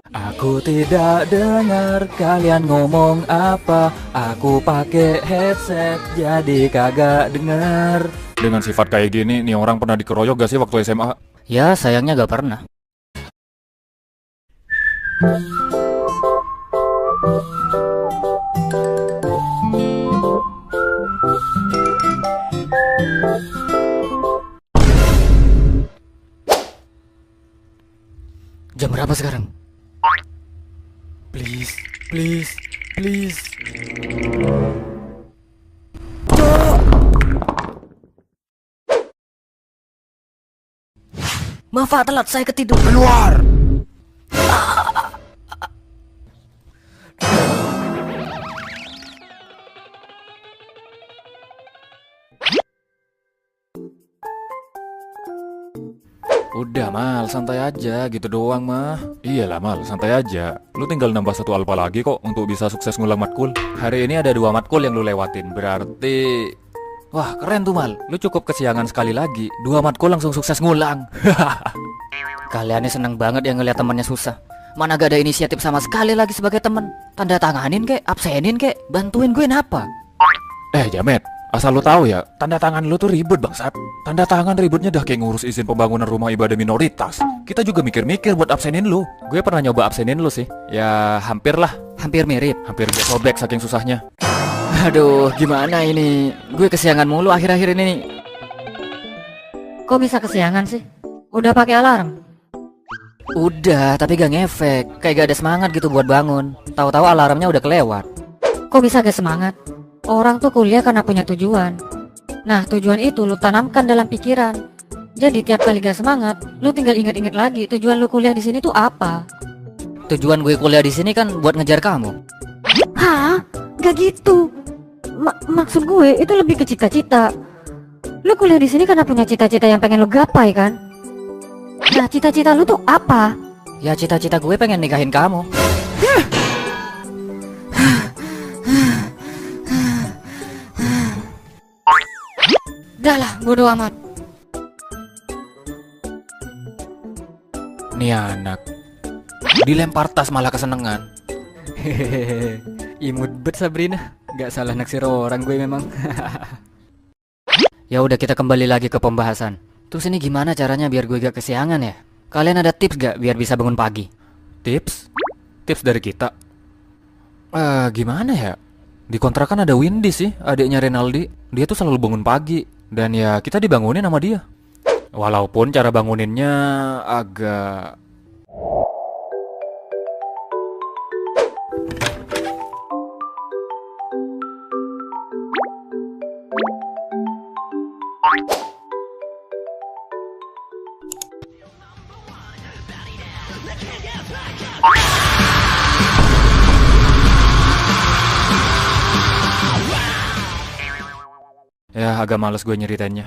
Aku tidak dengar kalian ngomong apa. Aku pakai headset jadi kagak denger. Dengan sifat kayak gini, nih orang pernah dikeroyok gak sih waktu SMA? Ya sayangnya gak pernah. Jam berapa sekarang? Please, please, please. Maaf Pak, telat, saya ketidur. Keluar! Udah Mal, santai aja gitu doang mah. Iyalah Mal, santai aja. Lu tinggal nambah 1 alfa lagi kok untuk bisa sukses ngulang matkul. Hari ini ada 2 matkul yang lu lewatin. Berarti... Wah keren tuh Mal, lu cukup kesiangan sekali lagi. 2 matkul langsung sukses ngulang. Kalian ini seneng banget yang ngeliat temannya susah. Mana gak ada inisiatif sama sekali lagi sebagai temen. Tanda tanganin kek, absenin kek, bantuin gue napa? Jamet, asal lu tahu ya, tanda tangan lu tuh ribet bangsat. Tanda tangan ribetnya dah kayak ngurus izin pembangunan rumah ibadah minoritas. Kita juga mikir-mikir buat absenin lu. Gue pernah nyoba absenin lu sih. Ya hampir lah. Hampir mirip. Hampir gue sobek saking susahnya. Aduh, gimana ini? Gue kesiangan mulu akhir-akhir ini nih. Kok bisa kesiangan sih? Udah pakai alarm? Udah, tapi gak ngefek. Kayak gak ada semangat gitu buat bangun. Tahu-tahu alarmnya udah kelewat. Kok bisa gak semangat? Orang tuh kuliah karena punya tujuan. Nah, tujuan itu lu tanamkan dalam pikiran. Jadi tiap kali gak semangat, lu tinggal inget-inget lagi tujuan lu kuliah di sini tuh apa. Tujuan gue kuliah di sini kan buat ngejar kamu. Hah? Gak gitu. Maksud gue itu lebih ke cita-cita. Lu kuliah di sini karena punya cita-cita yang pengen lu gapai kan? Nah, cita-cita lu tuh apa? Ya cita-cita gue pengen nikahin kamu. Dah lah, bodo amat. Nih anak dilempar tas malah kesenengan. Hehehe, imut bet Sabrina. Gak salah naksir orang gue memang. Ya udah, kita kembali lagi ke pembahasan. Terus ini gimana caranya biar gue gak kesiangan ya? Kalian ada tips gak biar bisa bangun pagi? Tips? Tips dari kita? Gimana ya? Di kontrakan ada Windy sih, adiknya Renaldi. Dia tuh selalu bangun pagi. Dan ya kita dibangunin sama dia. Walaupun cara banguninnya agak... Ya agak males gue nyeritainnya.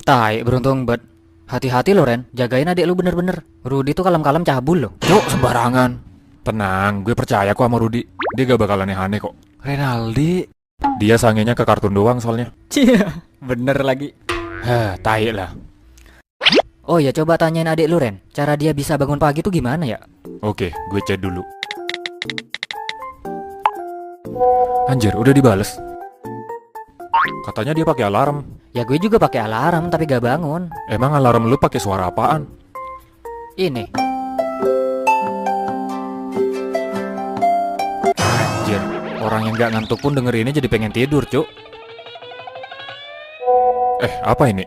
Tai, beruntung bet. Hati-hati lo Ren, jagain adik lu bener-bener. Rudy tuh kalem-kalem cabul lo. Cuk, sembarangan. Tenang, gue percaya kok sama Rudy. Dia gak bakal aneh-aneh kok. Renaldi, dia sangenya ke kartun doang soalnya. Cia, bener lagi. Tai lah. Oh ya, coba tanyain adik lu Ren, cara dia bisa bangun pagi tuh gimana ya? Oke, gue chat dulu. Anjir, udah dibales. Katanya dia pakai alarm. Ya gue juga pakai alarm tapi gak bangun. Emang alarm lu pakai suara apaan? Ini. Anjir, orang yang nggak ngantuk pun denger ini jadi pengen tidur, Cuk. Apa ini?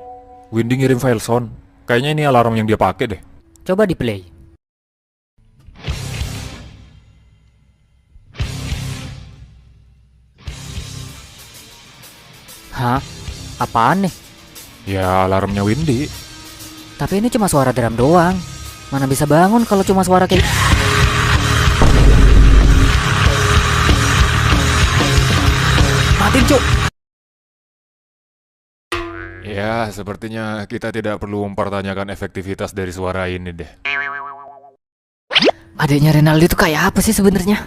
Windy ngirim file sound. Kayaknya ini alarm yang dia pakai deh. Coba di play. Hah? Apaan nih? Ya, alarmnya Windy. Tapi ini cuma suara drum doang. Mana bisa bangun kalau cuma suara kayak... Matiin, Cuk. Ya, sepertinya kita tidak perlu mempertanyakan efektivitas dari suara ini deh. Adiknya Renaldi itu kayak apa sih sebenarnya?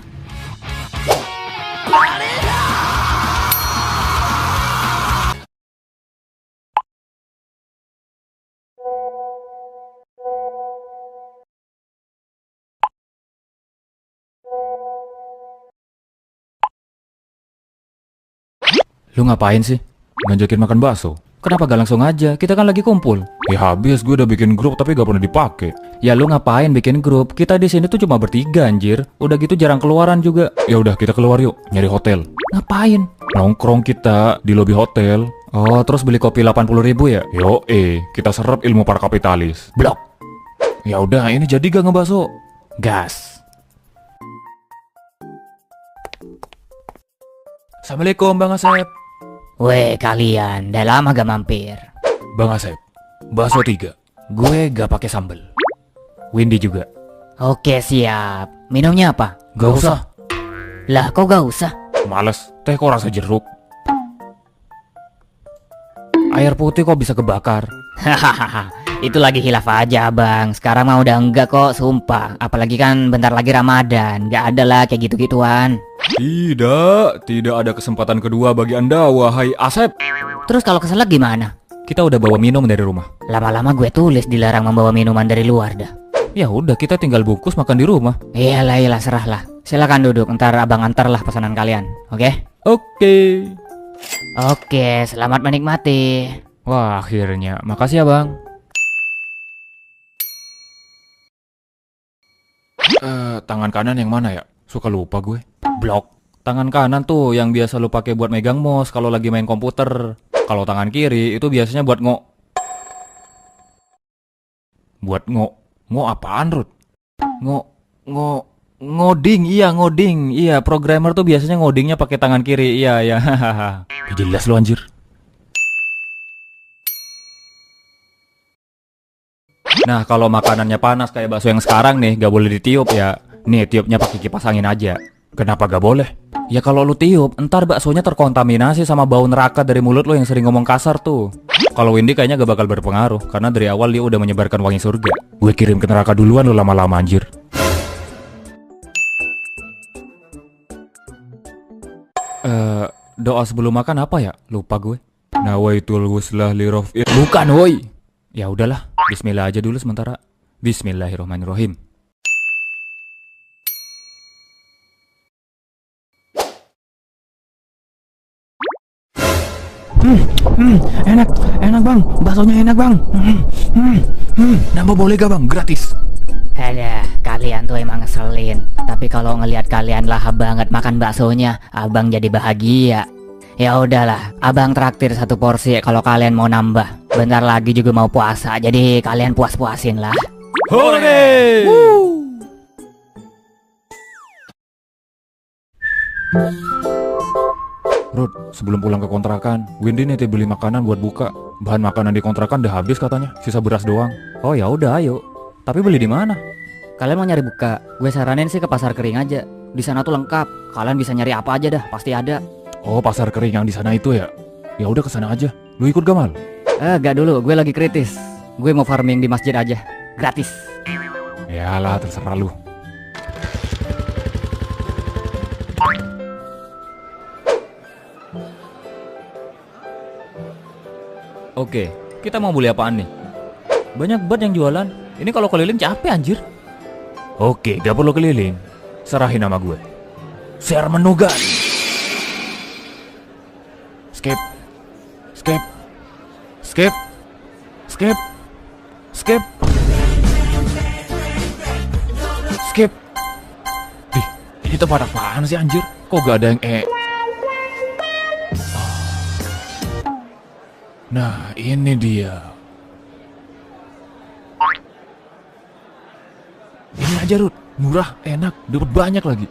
Lu ngapain sih? Ngajakin makan bakso. Kenapa gak langsung aja? Kita kan lagi kumpul. Ya habis, gue udah bikin grup tapi gak pernah dipakai. Ya lu ngapain bikin grup? Kita di sini tuh cuma bertiga anjir. Udah gitu jarang keluaran juga. Ya udah kita keluar yuk, nyari hotel. Ngapain? Nongkrong kita di lobi hotel. Oh, terus beli kopi 80.000 ya? Yo, kita serap ilmu para kapitalis. Blok. Ya udah, ini jadi gak ngebakso? Gas. Assalamualaikum Bang Asep. Weh kalian, udah lama gak mampir. Bang Asep, bakso 3. Gue gak pakai sambel. Windy juga. Oke siap. Minumnya apa? Gak usah. Lah kok gak usah? Males, teh kok rasa jeruk. Air putih kok bisa kebakar? Hahaha. Itu lagi hilaf aja bang. Sekarang mah udah enggak kok, sumpah. Apalagi kan bentar lagi Ramadan. Gak ada lah kayak gitu-gituan. Tidak ada kesempatan kedua bagi Anda, wahai Asep. Terus kalau keselak gimana? Kita udah bawa minum dari rumah. Lama-lama gue tulis dilarang membawa minuman dari luar dah. Ya udah, kita tinggal bungkus makan di rumah. Iyalah, serahlah. Silakan duduk, ntar abang antar lah pesanan kalian. Oke? Oke. Oke, selamat menikmati. Wah, akhirnya. Makasih ya bang. Tangan kanan yang mana ya? Suka lupa gue. Blok. Tangan kanan tuh yang biasa lu pakai buat megang mouse kalau lagi main komputer. Kalau tangan kiri itu biasanya buat Buat apaan, Rud? ngoding. Iya, programmer tuh biasanya ngodingnya pakai tangan kiri. Iya. Jelas lu anjir. Nah, kalau makanannya panas kayak bakso yang sekarang nih, gak boleh ditiup ya. Nih, tiupnya pakai kipas angin aja. Kenapa gak boleh? Ya kalau lu tiup, ntar baksonya terkontaminasi sama bau neraka dari mulut lu yang sering ngomong kasar tuh. Kalau Windy kayaknya gak bakal berpengaruh, karena dari awal dia udah menyebarkan wangi surga. Gue kirim ke neraka duluan lu lama-lama anjir. Doa sebelum makan apa ya? Lupa gue. Nawaitul ghuslah li raf'i. Bukan, woi. Ya udahlah, bismillah aja dulu sementara. Bismillahirrahmanirrahim. Enak bang, baksonya enak bang. Nambah boleh gak bang, gratis. Alah, kalian tuh emang ngeselin. Tapi kalau ngelihat kalian lahap banget makan baksonya, abang jadi bahagia. Ya udahlah, abang traktir 1 porsi kalau kalian mau nambah. Bentar lagi juga mau puasa, jadi kalian puas-puasin lah. Hore! Rud, sebelum pulang ke kontrakan, Windy nitip beli makanan buat buka. Bahan makanan di kontrakan udah habis katanya, sisa beras doang. Oh ya udah, ayo. Tapi beli di mana? Kalian mau nyari buka? Gue saranin sih ke pasar kering aja. Di sana tuh lengkap. Kalian bisa nyari apa aja dah, pasti ada. Oh, pasar kering yang di sana itu ya? Ya udah kesana aja. Lu ikut gak, Mal? Gak dulu, gue lagi kritis. Gue mau farming di masjid aja, gratis. Yalah, terserah lu. Oke, kita mau beli apaan nih? Banyak banget yang jualan. Ini kalau keliling capek anjir. Oke, gak perlu keliling. Serahin nama gue. Share menu guys. Skip. skip. Dih, ini tempat apaan sih anjir? Kok gak ada yang Nah, ini dia. Ini aja, Rut. Murah, enak, dapat banyak lagi.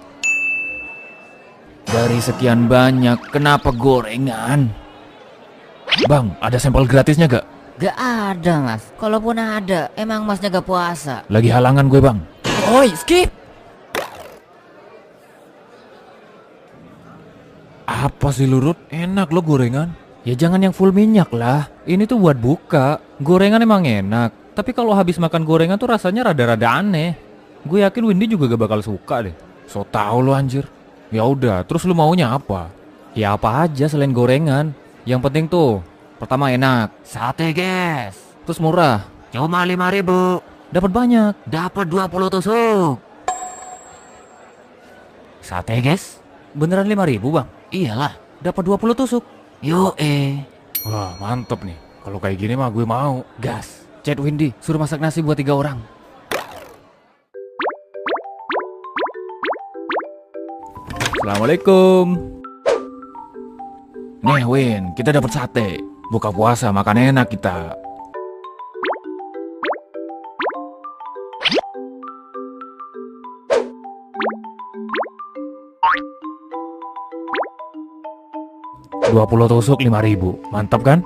Dari sekian banyak, kenapa gorengan? Bang, ada sampel gratisnya gak? Gak ada mas. Kalaupun ada, emang masnya gak puasa. Lagi halangan gue, Bang. Oi, skip. Apa sih lu, Rut? Enak lo gorengan. Ya jangan yang full minyak lah. Ini tuh buat buka. Gorengan emang enak, tapi kalau habis makan gorengan tuh rasanya rada-rada aneh. Gue yakin Windy juga gak bakal suka deh. So tau lo anjir. Ya udah, terus lu maunya apa? Ya apa aja selain gorengan. Yang penting tuh, pertama enak. Sate guys. Terus murah. Cuma 5.000. Dapat banyak. Dapat 20 tusuk. Sate guys. Beneran 5.000 bang? Iyalah. Dapat 20 tusuk. Yo Wah mantep nih. Kalau kayak gini mah gue mau. Gas. Chat Windy, suruh masak nasi buat 3 orang. Assalamualaikum. Nih Win, kita dapat sate. Buka puasa makan enak kita. $20 tusuk 5.000. Mantap kan?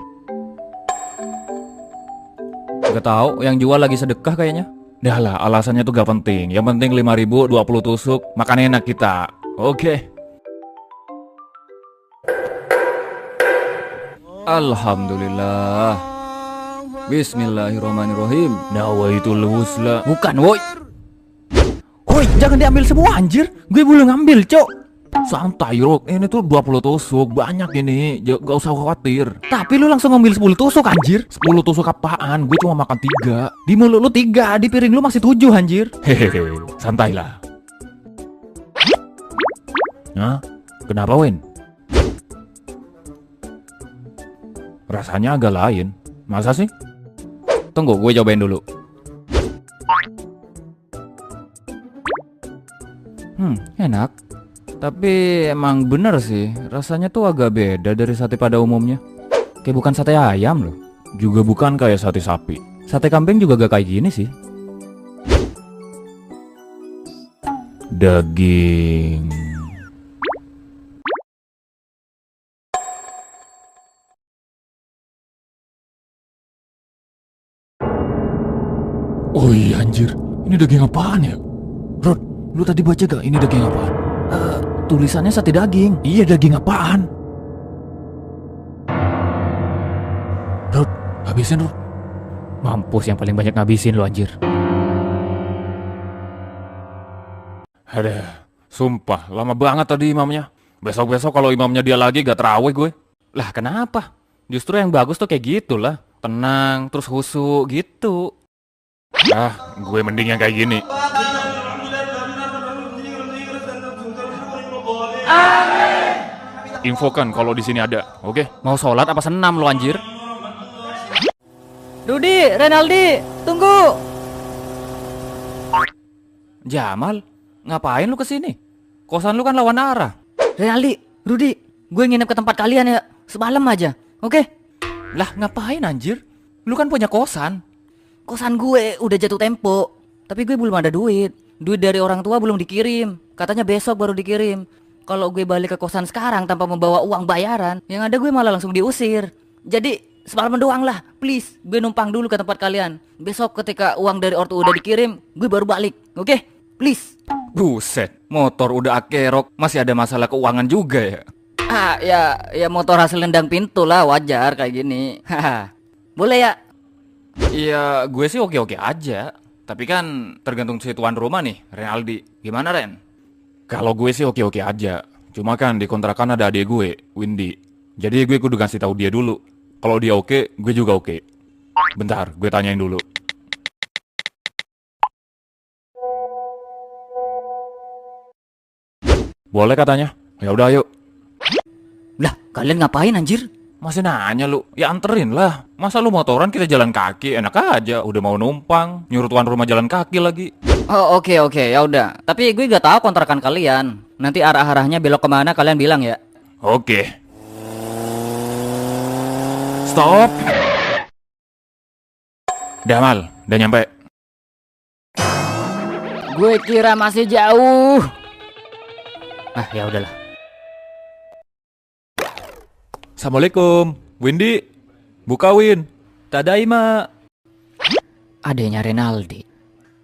Gak tahu, yang jual lagi sedekah kayaknya. Dah lah, alasannya tuh gak penting. Yang penting 5.000, 20 tusuk, makan enak kita. Oke. Alhamdulillah. Bismillahirrahmanirrahim. Nawaitul husla. Bukan, woi. Woi, jangan diambil semua anjir. Gue belum ngambil, cok. Santai, Rok. Ini tuh 20 tusuk. Banyak ini. Gak usah khawatir. Tapi lu langsung ngambil 10 tusuk, anjir. 10 tusuk apaan? Gue cuma makan 3. Di mulut lu 3, di piring lu masih 7, anjir. Hehehe. Santai lah. Hah? Kenapa, Win? Rasanya agak lain. Masa sih? Tunggu, gue cobain dulu. Enak. Tapi emang bener sih, rasanya tuh agak beda dari sate pada umumnya. Kayak bukan sate ayam loh. Juga bukan kayak sate sapi. Sate kambing juga gak kayak gini sih. Daging. Oh iya anjir, ini daging apaan ya? Rod, lu tadi baca gak ini daging apaan? Tulisannya sate daging. Iya, daging apaan? Rod, habisin Rod. Mampus yang paling banyak ngabisin lo anjir. Ada, sumpah lama banget tadi imamnya. Besok-besok kalau imamnya dia lagi gak terawih gue. Lah kenapa? Justru yang bagus tuh kayak gitulah. Tenang, terus khusyuk gitu. Gue mending yang kayak gini. Infokan kalau di sini ada, oke? Mau sholat apa senam lo anjir? Rudi, Renaldi, tunggu. Jamal, ngapain lu kesini? Kosan lu kan lawan arah. Renaldi, Rudi, gue nginep ke tempat kalian ya, semalam aja, oke? Lah ngapain anjir? Lu kan punya kosan. Kosan gue udah jatuh tempo, tapi gue belum ada duit. Duit dari orang tua belum dikirim, katanya besok baru dikirim. Kalau gue balik ke kosan sekarang tanpa membawa uang bayaran, yang ada gue malah langsung diusir. Jadi semalam doang lah, please. Gue numpang dulu ke tempat kalian. Besok ketika uang dari ortu udah dikirim, gue baru balik, oke? Please. Buset, motor udah akerok, masih ada masalah keuangan juga ya? Ya motor hasil nendang pintu lah, wajar kayak gini. Haha. Boleh ya? Iya, gue sih oke-oke aja. Tapi kan tergantung si tuan rumah nih, Renaldi. Gimana Ren? Kalau gue sih oke-oke aja. Cuma kan di kontrakan ada adik gue, Windy. Jadi gue kudu kasih tahu dia dulu. Kalau dia oke, gue juga oke. Bentar, gue tanyain dulu. Boleh katanya. Ya udah, yuk. Lah, kalian ngapain anjir? Masih nanya lu? Ya anterin lah. Masa lu motoran kita jalan kaki? Enak aja, udah mau numpang, nyuruh tuan rumah jalan kaki lagi. Oh oke, ya udah. Tapi gue gak tahu kontrakan kalian. Nanti arah-arahnya belok kemana kalian bilang ya. Oke. Stop. Udah Mal, udah nyampe. Gue kira masih jauh. Ah ya udahlah. Assalamualaikum, Windy. Buka Win. Tadaima. Adanya Renaldi.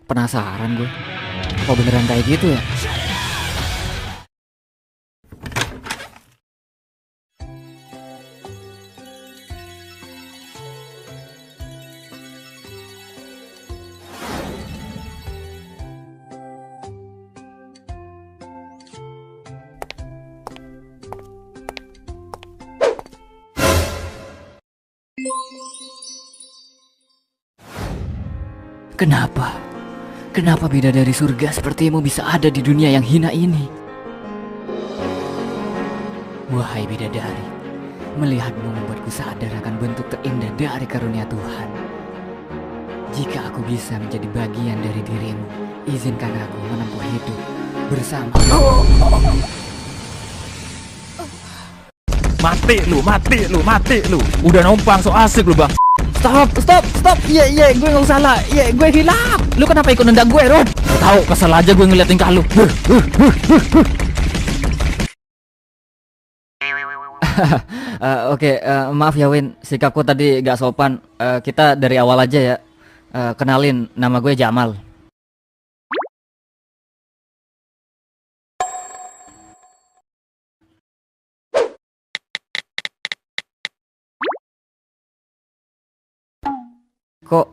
Penasaran gue. Apa beneran kayak gitu ya? Kenapa? Kenapa bidadari surga sepertimu bisa ada di dunia yang hina ini? Wahai bidadari, melihatmu membuatku sadar akan bentuk terindah dari karunia Tuhan. Jika aku bisa menjadi bagian dari dirimu, izinkan aku menempuh hidup bersama. Mati lu. Udah numpang so asik lu, Bang. Stop. Iya, gue nggak salah. Iya, gue hilaf. Lu kenapa ikut nendang gue, Rod? Tahu, kesel aja gue ngeliat tingkah lu. Oke, maaf ya Win, sikapku tadi gak sopan. Kita dari awal aja ya. Kenalin, nama gue Jamal. Kok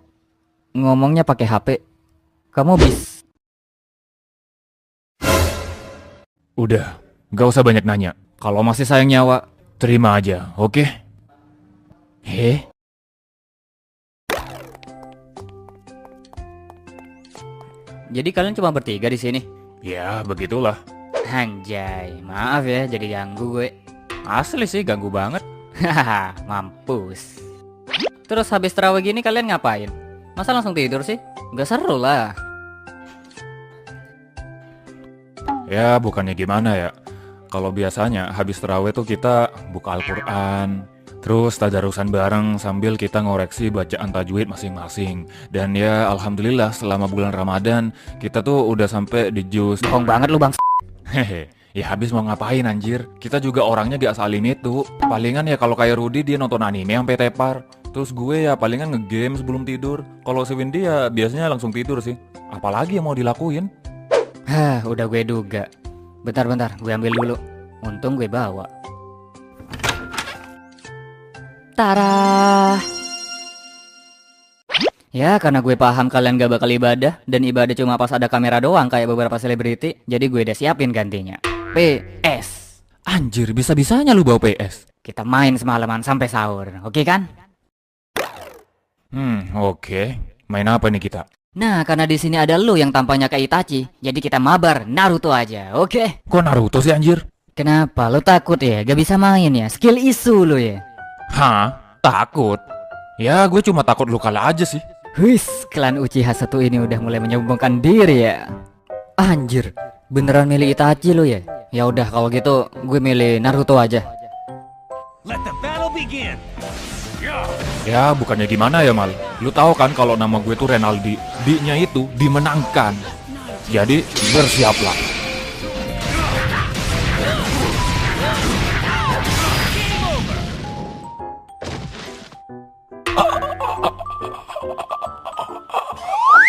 ngomongnya pakai HP? Kamu bis? Udah, gak usah banyak nanya. Kalau masih sayang nyawa, terima aja, oke? Jadi kalian cuma bertiga di sini? Ya, begitulah. Anjay, maaf ya jadi ganggu gue. Asli sih ganggu banget. Hahaha, mampus. Terus habis terawih gini kalian ngapain? Masa langsung tidur sih? Gak seru lah. Ya, bukannya gimana ya. Kalau biasanya habis terawih tuh kita buka Al-Quran, terus tadarusan bareng sambil kita ngoreksi bacaan tajwid masing-masing. Dan ya alhamdulillah selama bulan Ramadan kita tuh udah sampai di juz. Bohong banget lu bang. Hehe, ya habis mau ngapain anjir? Kita juga orangnya gak salim itu. Palingan ya kalau kayak Rudy dia nonton anime sampai tepar. Terus gue ya palingan ngegame sebelum tidur. Kalau si Windy ya biasanya langsung tidur sih. Apalagi yang mau dilakuin? Hah, udah gue duga. Bentar, gue ambil dulu. Untung gue bawa. Tara. Ya, karena gue paham kalian gak bakal ibadah, dan ibadah cuma pas ada kamera doang kayak beberapa selebriti, jadi gue udah siapin gantinya. PS. Anjir, bisa-bisanya lu bawa PS. Kita main semalaman sampai sahur, oke kan? Oke. Main apa nih kita? Nah, karena di sini ada lu yang tampaknya kayak Itachi, jadi kita mabar Naruto aja, oke? Kok Naruto sih anjir? Kenapa? Lu takut ya? Gak bisa main ya? Skill isu lu ya? Hah? Takut? Ya, gue cuma takut lu kalah aja sih. Wis, klan Uchiha satu ini udah mulai menyombongkan diri ya. Anjir, beneran milih Itachi lu ya? Ya udah kalau gitu gue milih Naruto aja. Let the battle begin. Ya, bukannya gimana ya Mal. Lu tahu kan kalau nama gue tuh Renaldi. D-nya itu dimenangkan. Jadi bersiaplah.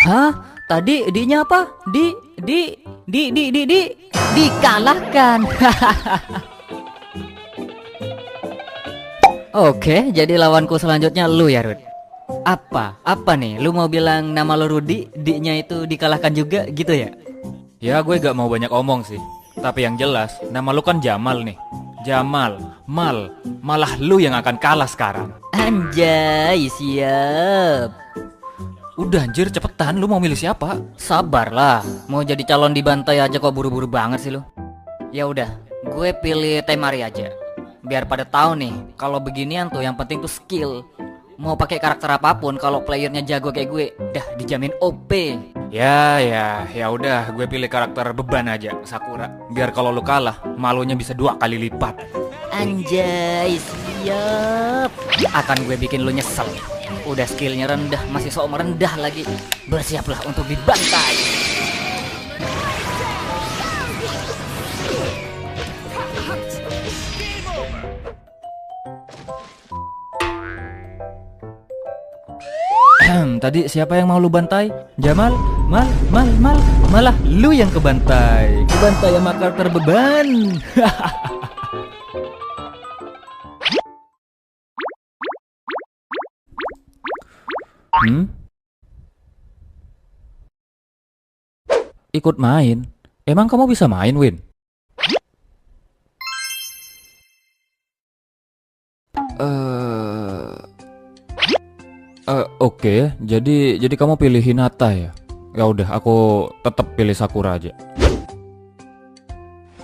Hah? Tadi D-nya apa? Dikalahkan. Oke, jadi lawanku selanjutnya lu ya, Rud. Apa nih? Lu mau bilang nama lu Rudy, D-nya itu dikalahkan juga gitu ya? Ya, gue gak mau banyak omong sih. Tapi yang jelas, nama lu kan Jamal nih. Jamal, malah lu yang akan kalah sekarang. Anjay, siap. Udah anjir, cepetan, lu mau milih siapa? Sabarlah, mau jadi calon dibantai aja kok buru-buru banget sih lu. Ya udah, gue pilih Temari aja. biar pada tahu nih kalau beginian tuh yang penting tuh skill. Mau pakai karakter apapun kalau playernya jago kayak gue, dah dijamin OP. Ya udah, gue pilih karakter beban aja, Sakura. Biar kalau lu kalah, malunya bisa 2 kali lipat. Anjay, siap. Akan gue bikin lu nyesel. Udah skillnya rendah, masih sok merendah lagi. Bersiaplah untuk dibantai. Tadi siapa yang mau lu bantai? Jamal? Malah lu yang kebantai. Kebantai sama karakter beban. Ikut main? Emang kamu bisa main, Win? Oke, jadi kamu pilih Hinata ya? Ya udah, aku tetap pilih Sakura aja.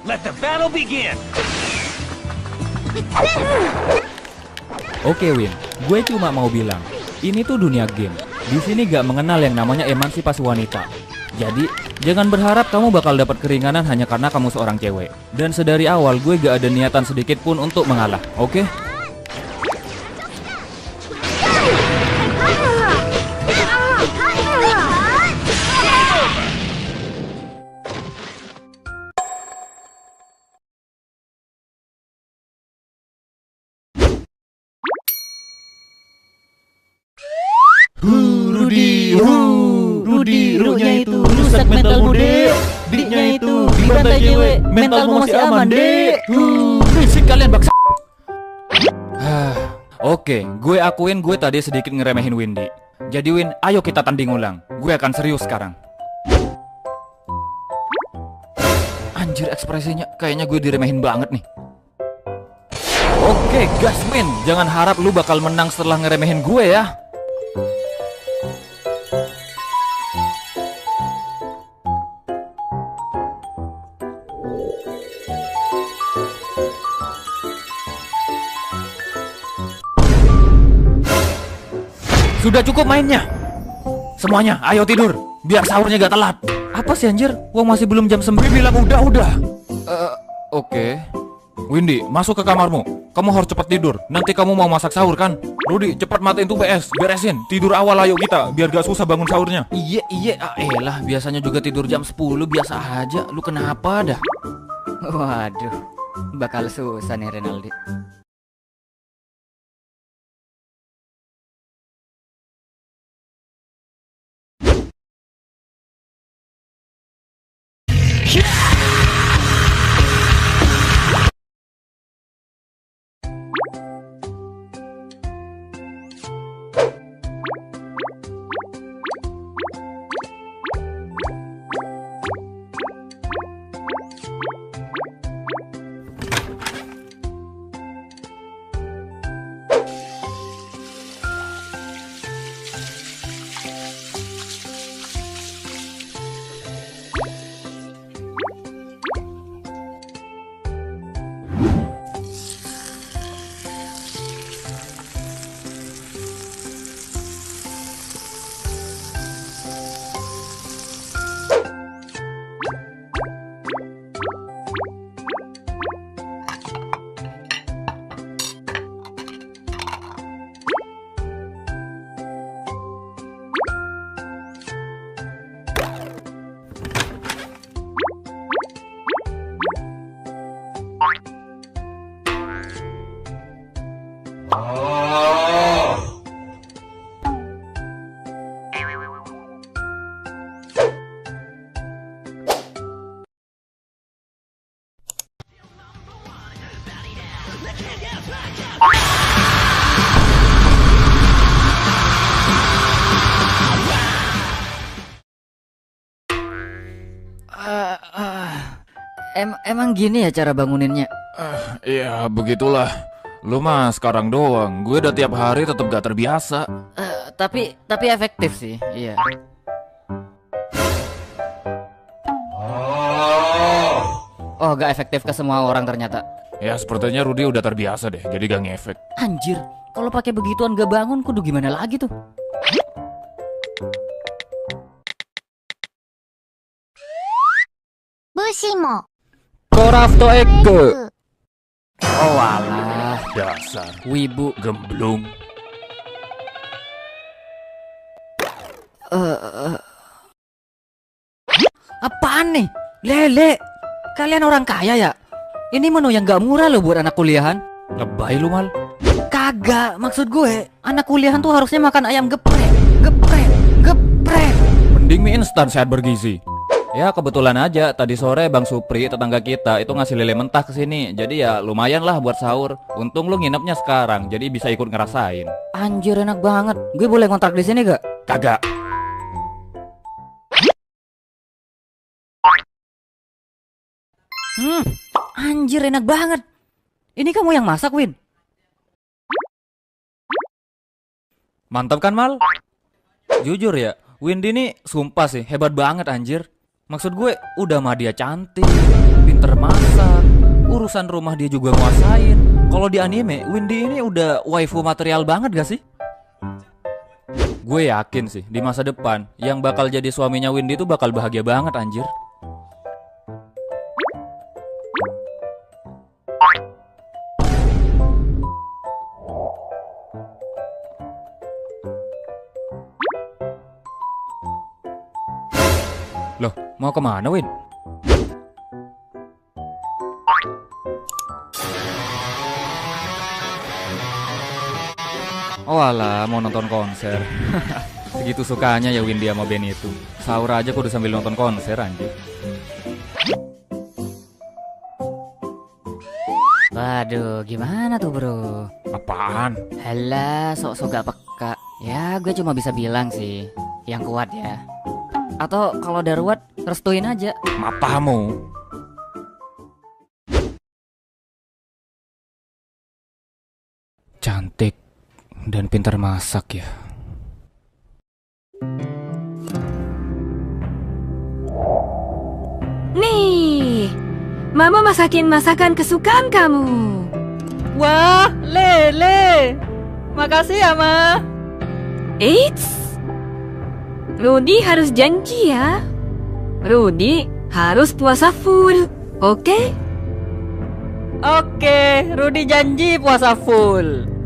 Let the battle begin. Oke, Win, gue cuma mau bilang, ini tuh dunia game. Di sini gak mengenal yang namanya emansipasi wanita. Jadi, jangan berharap kamu bakal dapat keringanan hanya karena kamu seorang cewek. Dan sedari awal gue gak ada niatan sedikit pun untuk mengalah, oke? Rudy-nya itu rusak mentalmu, Dek. Diknya itu dibantai cewek, mentalmu masih aman, Dek. Berisik kalian baksa. Oke, gue akuin gue tadi sedikit ngeremehin Windy. Jadi Win, ayo kita tanding ulang. Gue akan serius sekarang. Anjir, ekspresinya kayaknya gue diremehin banget nih. Oke, gas Win. Jangan harap lu bakal menang setelah ngeremehin gue ya. Sudah cukup mainnya. Semuanya, ayo tidur. Biar sahurnya gak telat. Apa sih anjir? Wong masih belum jam 9 bilang udah. Oke. Windy, masuk ke kamarmu. Kamu harus cepat tidur. Nanti kamu mau masak sahur kan? Rudy, cepat matiin tuh PS. Beresin. Tidur awal ayo kita. Biar gak susah bangun sahurnya. Iya. Elah, biasanya juga tidur jam 10. Biasa aja. Lu kenapa dah? Waduh, bakal susah nih Renaldi. Emang gini ya cara banguninnya? Ya begitulah. Lu mah sekarang doang. Gue udah tiap hari tetap gak terbiasa. Tapi efektif sih, iya. Oh, gak efektif ke semua orang ternyata. Ya sepertinya Rudy udah terbiasa deh, jadi gak ngefek. Anjir, kalau pakai begituan gak bangun, kudu gimana lagi tuh? Bushimo. Korafto Eke. Oh alah, Dasar wibu. gemblung. Apaan nih? Lele, kalian orang kaya ya? Ini menu yang gak murah loh buat anak kuliahan. Lebay lu Mal. Kagak, maksud gue, anak kuliahan tuh harusnya makan ayam geprek. Geprek. Mending mie instan sehat bergizi. Ya kebetulan aja tadi sore Bang Supri tetangga kita itu ngasih lele mentah ke sini. Jadi ya lumayan lah buat sahur. Untung lu nginepnya sekarang, jadi bisa ikut ngerasain. Anjir enak banget. Gue boleh ngontrak di sini gak? Kagak. Anjir enak banget. Ini kamu yang masak, Win? Mantap kan Mal? Jujur ya, Windy ini sumpah sih hebat banget anjir. Maksud gue udah mah dia cantik, pinter masak, urusan rumah dia juga nguasain. Kalau di anime, Windy ini udah waifu material banget gak sih? Gue yakin sih di masa depan yang bakal jadi suaminya Windy itu bakal bahagia banget anjir. Loh, mau kemana Win? Oh alah, mau nonton konser. Segitu sukanya ya Windy sama band itu. Sahur aja kudu sambil nonton konser anjir. Waduh, gimana tuh bro? Apaan? Halah, sok-sok gak peka. Ya, gue cuma bisa bilang sih, yang kuat ya. Atau kalau darurat, restuin aja. Mapamu. Cantik dan pintar masak ya. Nih, Mama masakin masakan kesukaan kamu. Wah, Lele. Makasih ya, Ma. Eits, Rudy harus janji ya. Rudy harus puasa full, oke? Oke, Rudy janji puasa full.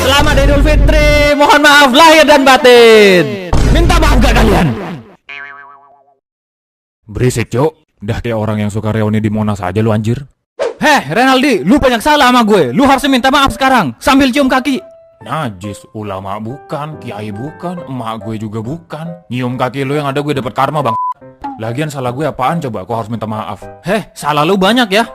Selamat Idul Fitri, mohon maaf lahir dan batin. Minta maaf gak kalian? Berisik Cok, dah kayak orang yang suka reuni di Monas aja lu anjir. Heh, Renaldi, lu banyak salah sama gue. Lu harusnya minta maaf sekarang, sambil cium kaki. Najis, ulama bukan, kiai bukan, emak gue juga bukan. Nyium kaki lu yang ada gue dapat karma bang. Lagian salah gue apaan coba, kok harus minta maaf? Heh, salah lu banyak ya.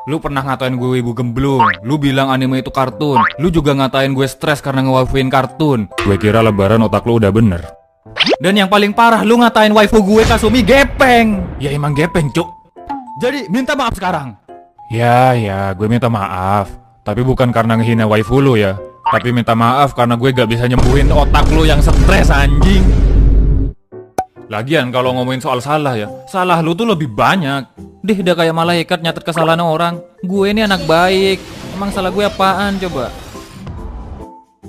Lu pernah ngatain gue ibu gemblung, lu bilang anime itu kartun, lu juga ngatain gue stres karena nge-waifuin kartun. Gue kira lebaran otak lu udah bener. Dan yang paling parah, lu ngatain waifu gue Kasumi gepeng. Ya emang gepeng Cuk. Jadi minta maaf sekarang. Ya, gue minta maaf. Tapi bukan karena ngehina waifu lu ya. Tapi minta maaf karena gue gak bisa nyembuhin otak lu yang stres anjing. Lagian kalau ngomongin soal salah ya, salah lu tuh lebih banyak. Dih, udah kayak malaikat nyatet kesalahan orang. Gue ini anak baik. Emang salah gue apaan coba?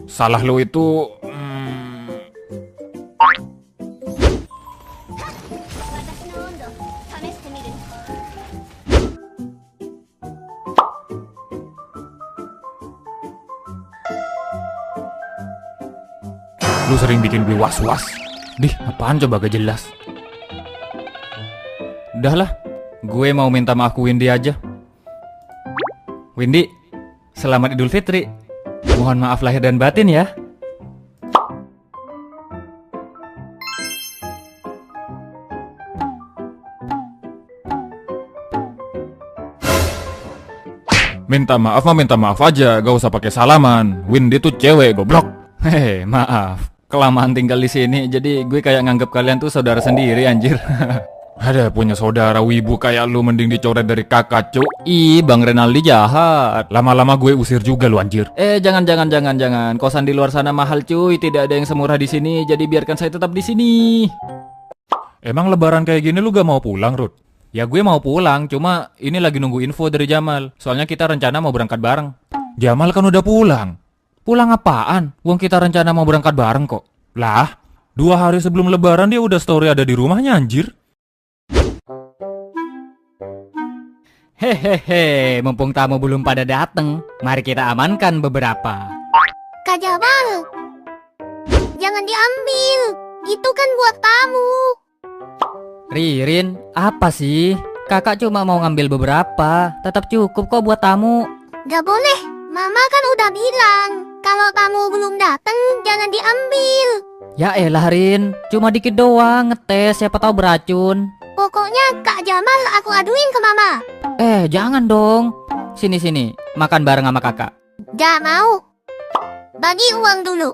Salah lu itu lu sering bikin gue was-was. Dih, apaan coba gak jelas. Udah lah, gue mau minta maaf ke Windy aja. Windy, selamat Idul Fitri. Mohon maaf lahir dan batin ya. minta maaf mah minta maaf aja, gak usah pakai salaman. Windy tuh cewek goblok. Hehe, maaf. Kelamaan tinggal di sini, jadi gue kayak nganggap kalian tuh saudara sendiri anjir. Ada punya saudara wibu kayak lu mending dicoret dari kakak, cuk. Ih, Bang Renaldi jahat. Lama-lama gue usir juga lu anjir. Jangan. Kosan di luar sana mahal cuy, tidak ada yang semurah di sini, jadi biarkan saya tetap di sini. Emang lebaran kayak gini lu gak mau pulang, Rud? Ya gue mau pulang, cuma ini lagi nunggu info dari Jamal. Soalnya kita rencana mau berangkat bareng. Jamal kan udah pulang. Pulang apaan? Wong kita rencana mau berangkat bareng kok. Lah, 2 hari sebelum lebaran dia udah story ada di rumahnya anjir. Hehehe, mumpung tamu belum pada dateng, mari kita amankan beberapa. Kak Jamal, jangan diambil. Itu kan buat tamu. Ririn, apa sih? Kakak cuma mau ngambil beberapa, tetap cukup kok buat tamu. Gak boleh, Mama kan udah bilang kalau tamu belum dateng jangan diambil. Ya elah Rin, cuma dikit doang ngetes, siapa tahu beracun. Pokoknya Kak Jamal aku aduin ke Mama. Jangan dong. Sini, makan bareng sama kakak. Gak mau. Bagi uang dulu.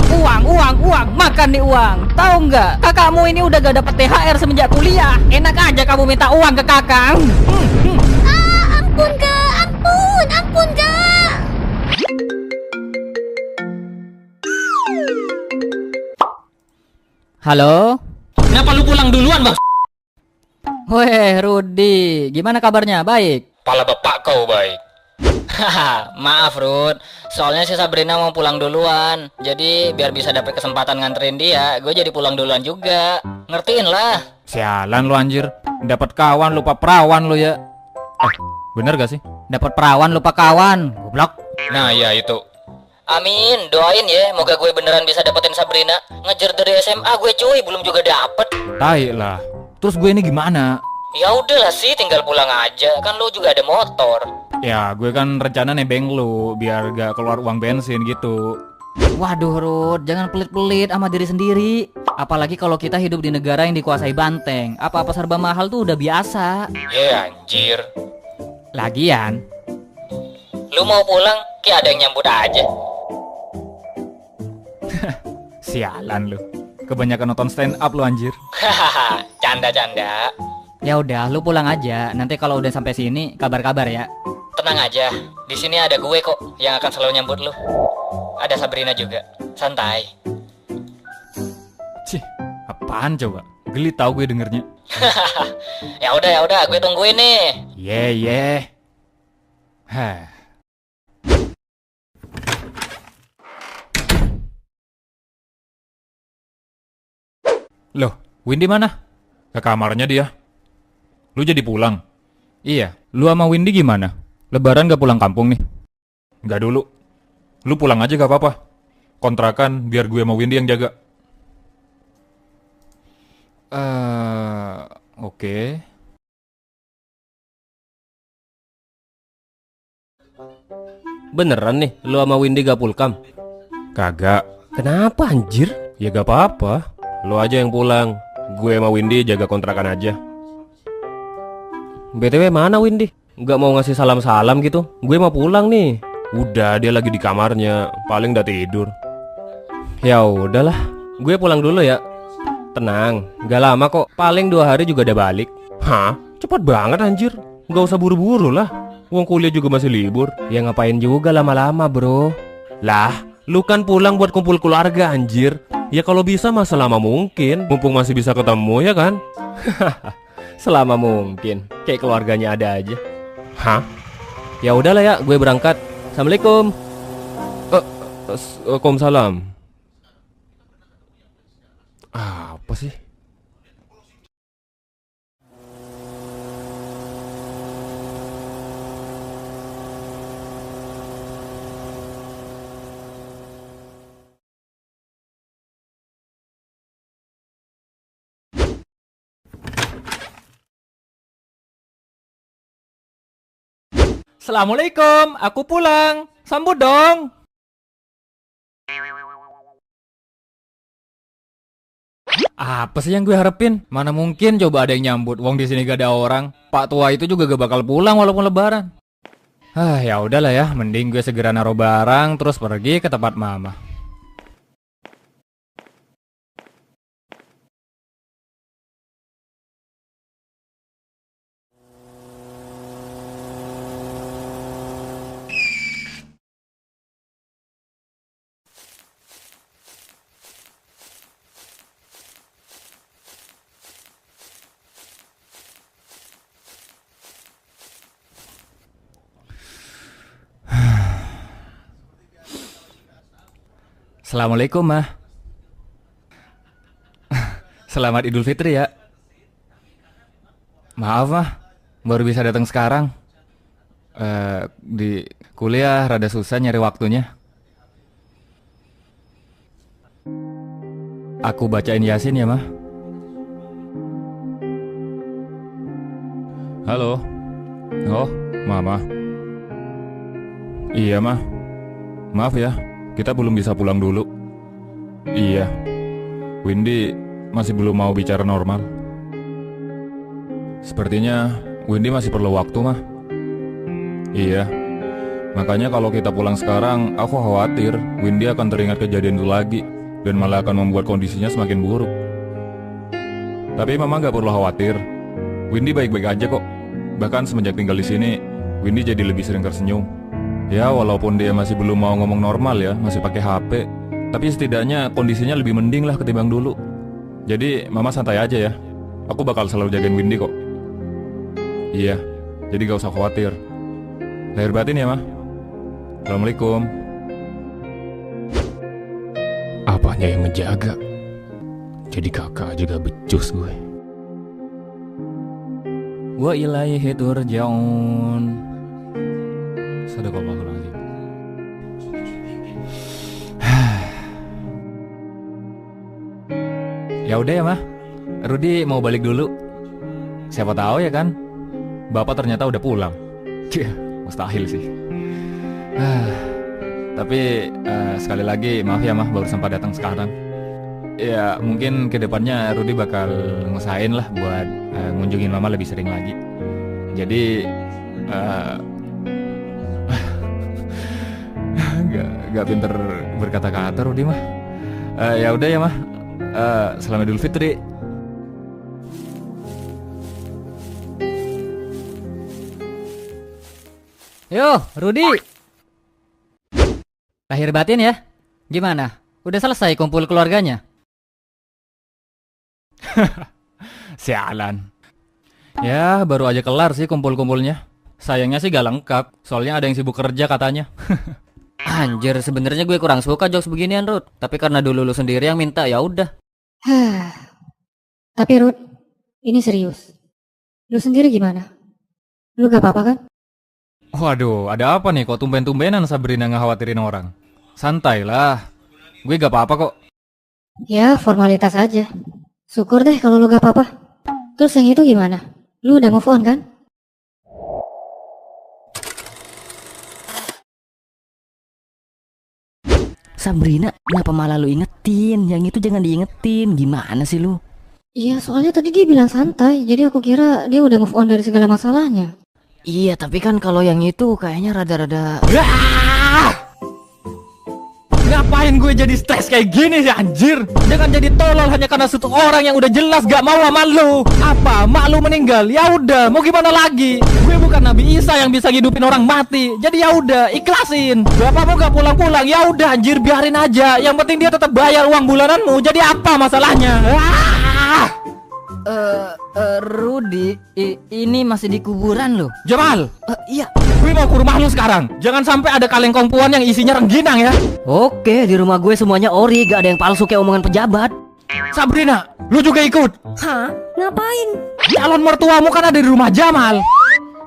Uang, makan nih uang. Tahu nggak? Kakakmu ini udah gak dapet THR semenjak kuliah. Enak aja kamu minta uang ke kakak. Ampun Kak, ampun Kak. Halo? Kenapa lu pulang duluan, Bang? Weh, Rudi, gimana kabarnya? Baik? Pala bapak kau baik. Haha, maaf Rud. Soalnya si Sabrina mau pulang duluan. Jadi biar bisa dapet kesempatan nganterin dia, gue jadi pulang duluan juga. Ngertiin lah. Sialan lu anjir. Dapat kawan lupa perawan lu ya. Bener gak sih? Dapat perawan lupa kawan. Goblok. Nah, ya itu. Amin, doain ya, moga gue beneran bisa dapetin Sabrina. Ngejar dari SMA gue cuy, belum juga dapet. Tai lah. Terus gue ini gimana? Ya udahlah sih, tinggal pulang aja. Kan lu juga ada motor. Ya, gue kan rencana nebeng lu biar gak keluar uang bensin gitu. Waduh Rud, jangan pelit-pelit sama diri sendiri. Apalagi kalau kita hidup di negara yang dikuasai banteng. Apa-apa serba mahal tuh udah biasa. Anjir. Lagian, lu mau pulang, kayak ada yang nyambut aja. Sialan lu. Kebanyakan nonton stand up lu anjir. Hahaha, canda-canda. Ya udah, lu pulang aja. Nanti kalau udah sampai sini, kabar-kabar ya. Tenang aja, di sini ada gue kok yang akan selalu nyambut lu. Ada Sabrina juga, santai. Cih, apaan coba? Geli tau gue dengernya. Ya udah, gue tungguin nih. Yeah. Hah. Loh, Windy mana? Ke kamarnya dia. Lu jadi pulang? Iya, lu sama Windy gimana? Lebaran gak pulang kampung nih? Gak dulu. Lu pulang aja gak apa-apa. Kontrakan biar gue sama Windy yang jaga. Oke. Beneran nih, lu sama Windy gak pulkam? Kagak. Kenapa anjir? Ya gak apa-apa. Lu aja yang pulang. Gue sama Windy jaga kontrakan aja. BTW mana Windy? Gak mau ngasih salam-salam gitu? Gue mau pulang nih. Udah, dia lagi di kamarnya. Paling udah tidur. Ya udahlah, gue pulang dulu ya. Tenang, gak lama kok. Paling 2 hari juga udah balik. Hah? Cepet banget anjir. Gak usah buru-buru lah. Uang kuliah juga masih libur. Ya ngapain juga lama-lama bro. Lah, lu kan pulang buat kumpul keluarga anjir. Ya kalau bisa mah selama mungkin. Mumpung masih bisa ketemu ya kan. Selama mungkin. Kayak keluarganya ada aja. Hah? Ya udahlah ya, gue berangkat. Assalamualaikum. Waalaikumsalam. Apa sih? Assalamualaikum, aku pulang. Sambut dong. Apa sih yang gue harapin? Mana mungkin coba ada yang nyambut. Wong di sini gak ada orang. Pak tua itu juga gak bakal pulang walaupun lebaran. Ya udahlah ya, mending gue segera naruh barang terus pergi ke tempat mama. Assalamualaikum, Mah. Selamat Idul Fitri ya. Maaf, Mah. Baru bisa datang sekarang. Di kuliah rada susah nyari waktunya. Aku bacain Yasin ya, Mah. Halo. Oh, Mama. Iya, Mah. Maaf ya, kita belum bisa pulang dulu. Iya. Windy masih belum mau bicara normal. Sepertinya Windy masih perlu waktu, Mah. Iya. Makanya kalau kita pulang sekarang, aku khawatir Windy akan teringat kejadian itu lagi dan malah akan membuat kondisinya semakin buruk. Tapi Mama gak perlu khawatir. Windy baik-baik aja kok. Bahkan semenjak tinggal di sini, Windy jadi lebih sering tersenyum. Ya, walaupun dia masih belum mau ngomong normal ya, masih pakai HP, tapi setidaknya kondisinya lebih mending lah ketimbang dulu. Jadi Mama santai aja ya. Aku bakal selalu jagain Windy kok. Iya, jadi gak usah khawatir. Lahir batin ya, Mah. Assalamualaikum. Apanya yang ngejaga? Jadi kakak juga becus gue. Wa ilaihi turja'un. Sadaqallahul-azim. Ya udah ya, Mah. Rudi mau balik dulu. Siapa tahu ya kan, Bapak ternyata udah pulang. Mustahil sih. Tapi sekali lagi maaf ya, Mah, baru sempat datang sekarang. Ya mungkin kedepannya Rudi bakal ngusahain lah buat ngunjungin Mama lebih sering lagi. Jadi gak pinter berkata-kata Rudi mah. Ya udah ya, Mah. Selamat Idul Fitri. Yo, Rudi. Lahir batin ya? Gimana? Udah selesai kumpul keluarganya? Sialan. Ya baru aja kelar sih kumpul-kumpulnya. Sayangnya sih gak lengkap, soalnya ada yang sibuk kerja katanya. Anjir, sebenarnya gue kurang suka jokes beginian, Rud. Tapi karena dulu lu sendiri yang minta, ya udah. Tapi Rud, ini serius. Lu sendiri gimana? Lu gak apa-apa kan? Waduh, ada apa nih kok tumben-tumbenan Sabrina ngekhawatirin orang? Santai lah, gue gak apa-apa kok. Ya, formalitas aja. Syukur deh kalau lu gak apa-apa. Terus yang itu gimana? Lu udah move on kan? Sabrina, kenapa malah lu ingetin? Yang itu jangan diingetin. Gimana sih lu? Iya, soalnya tadi dia bilang santai. Jadi aku kira dia udah move on dari segala masalahnya. Iya, tapi kan kalau yang itu kayaknya rada-rada... Ngapain gue jadi stres kayak gini sih anjir? Jangan jadi tolol hanya karena satu orang yang udah jelas gak mau sama lu. Apa? Mak lu meninggal? Ya udah, mau gimana lagi? Gue bukan Nabi Isa yang bisa ngidupin orang mati. Jadi ya udah, ikhlasin. Bapakmu gak pulang-pulang, ya udah anjir, biarin aja. Yang penting dia tetap bayar uang bulananmu. Jadi apa masalahnya? Rudi, ini masih di kuburan loh. Jamal, iya. Gue mau ke rumah lu sekarang. Jangan sampai ada kaleng kompuan yang isinya rengginang ya. Oke, di rumah gue semuanya ori, gak ada yang palsu kayak omongan pejabat. Sabrina, lu juga ikut? Hah? Ngapain? Calon mertuamu kan ada di rumah Jamal.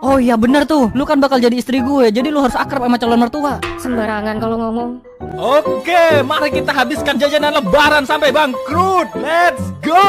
Oh iya bener tuh, lu kan bakal jadi istri gue. Jadi lu harus akrab sama calon mertua. Sembarangan kalau ngomong. Oke, mari kita habiskan jajanan lebaran sampai bangkrut. Let's go.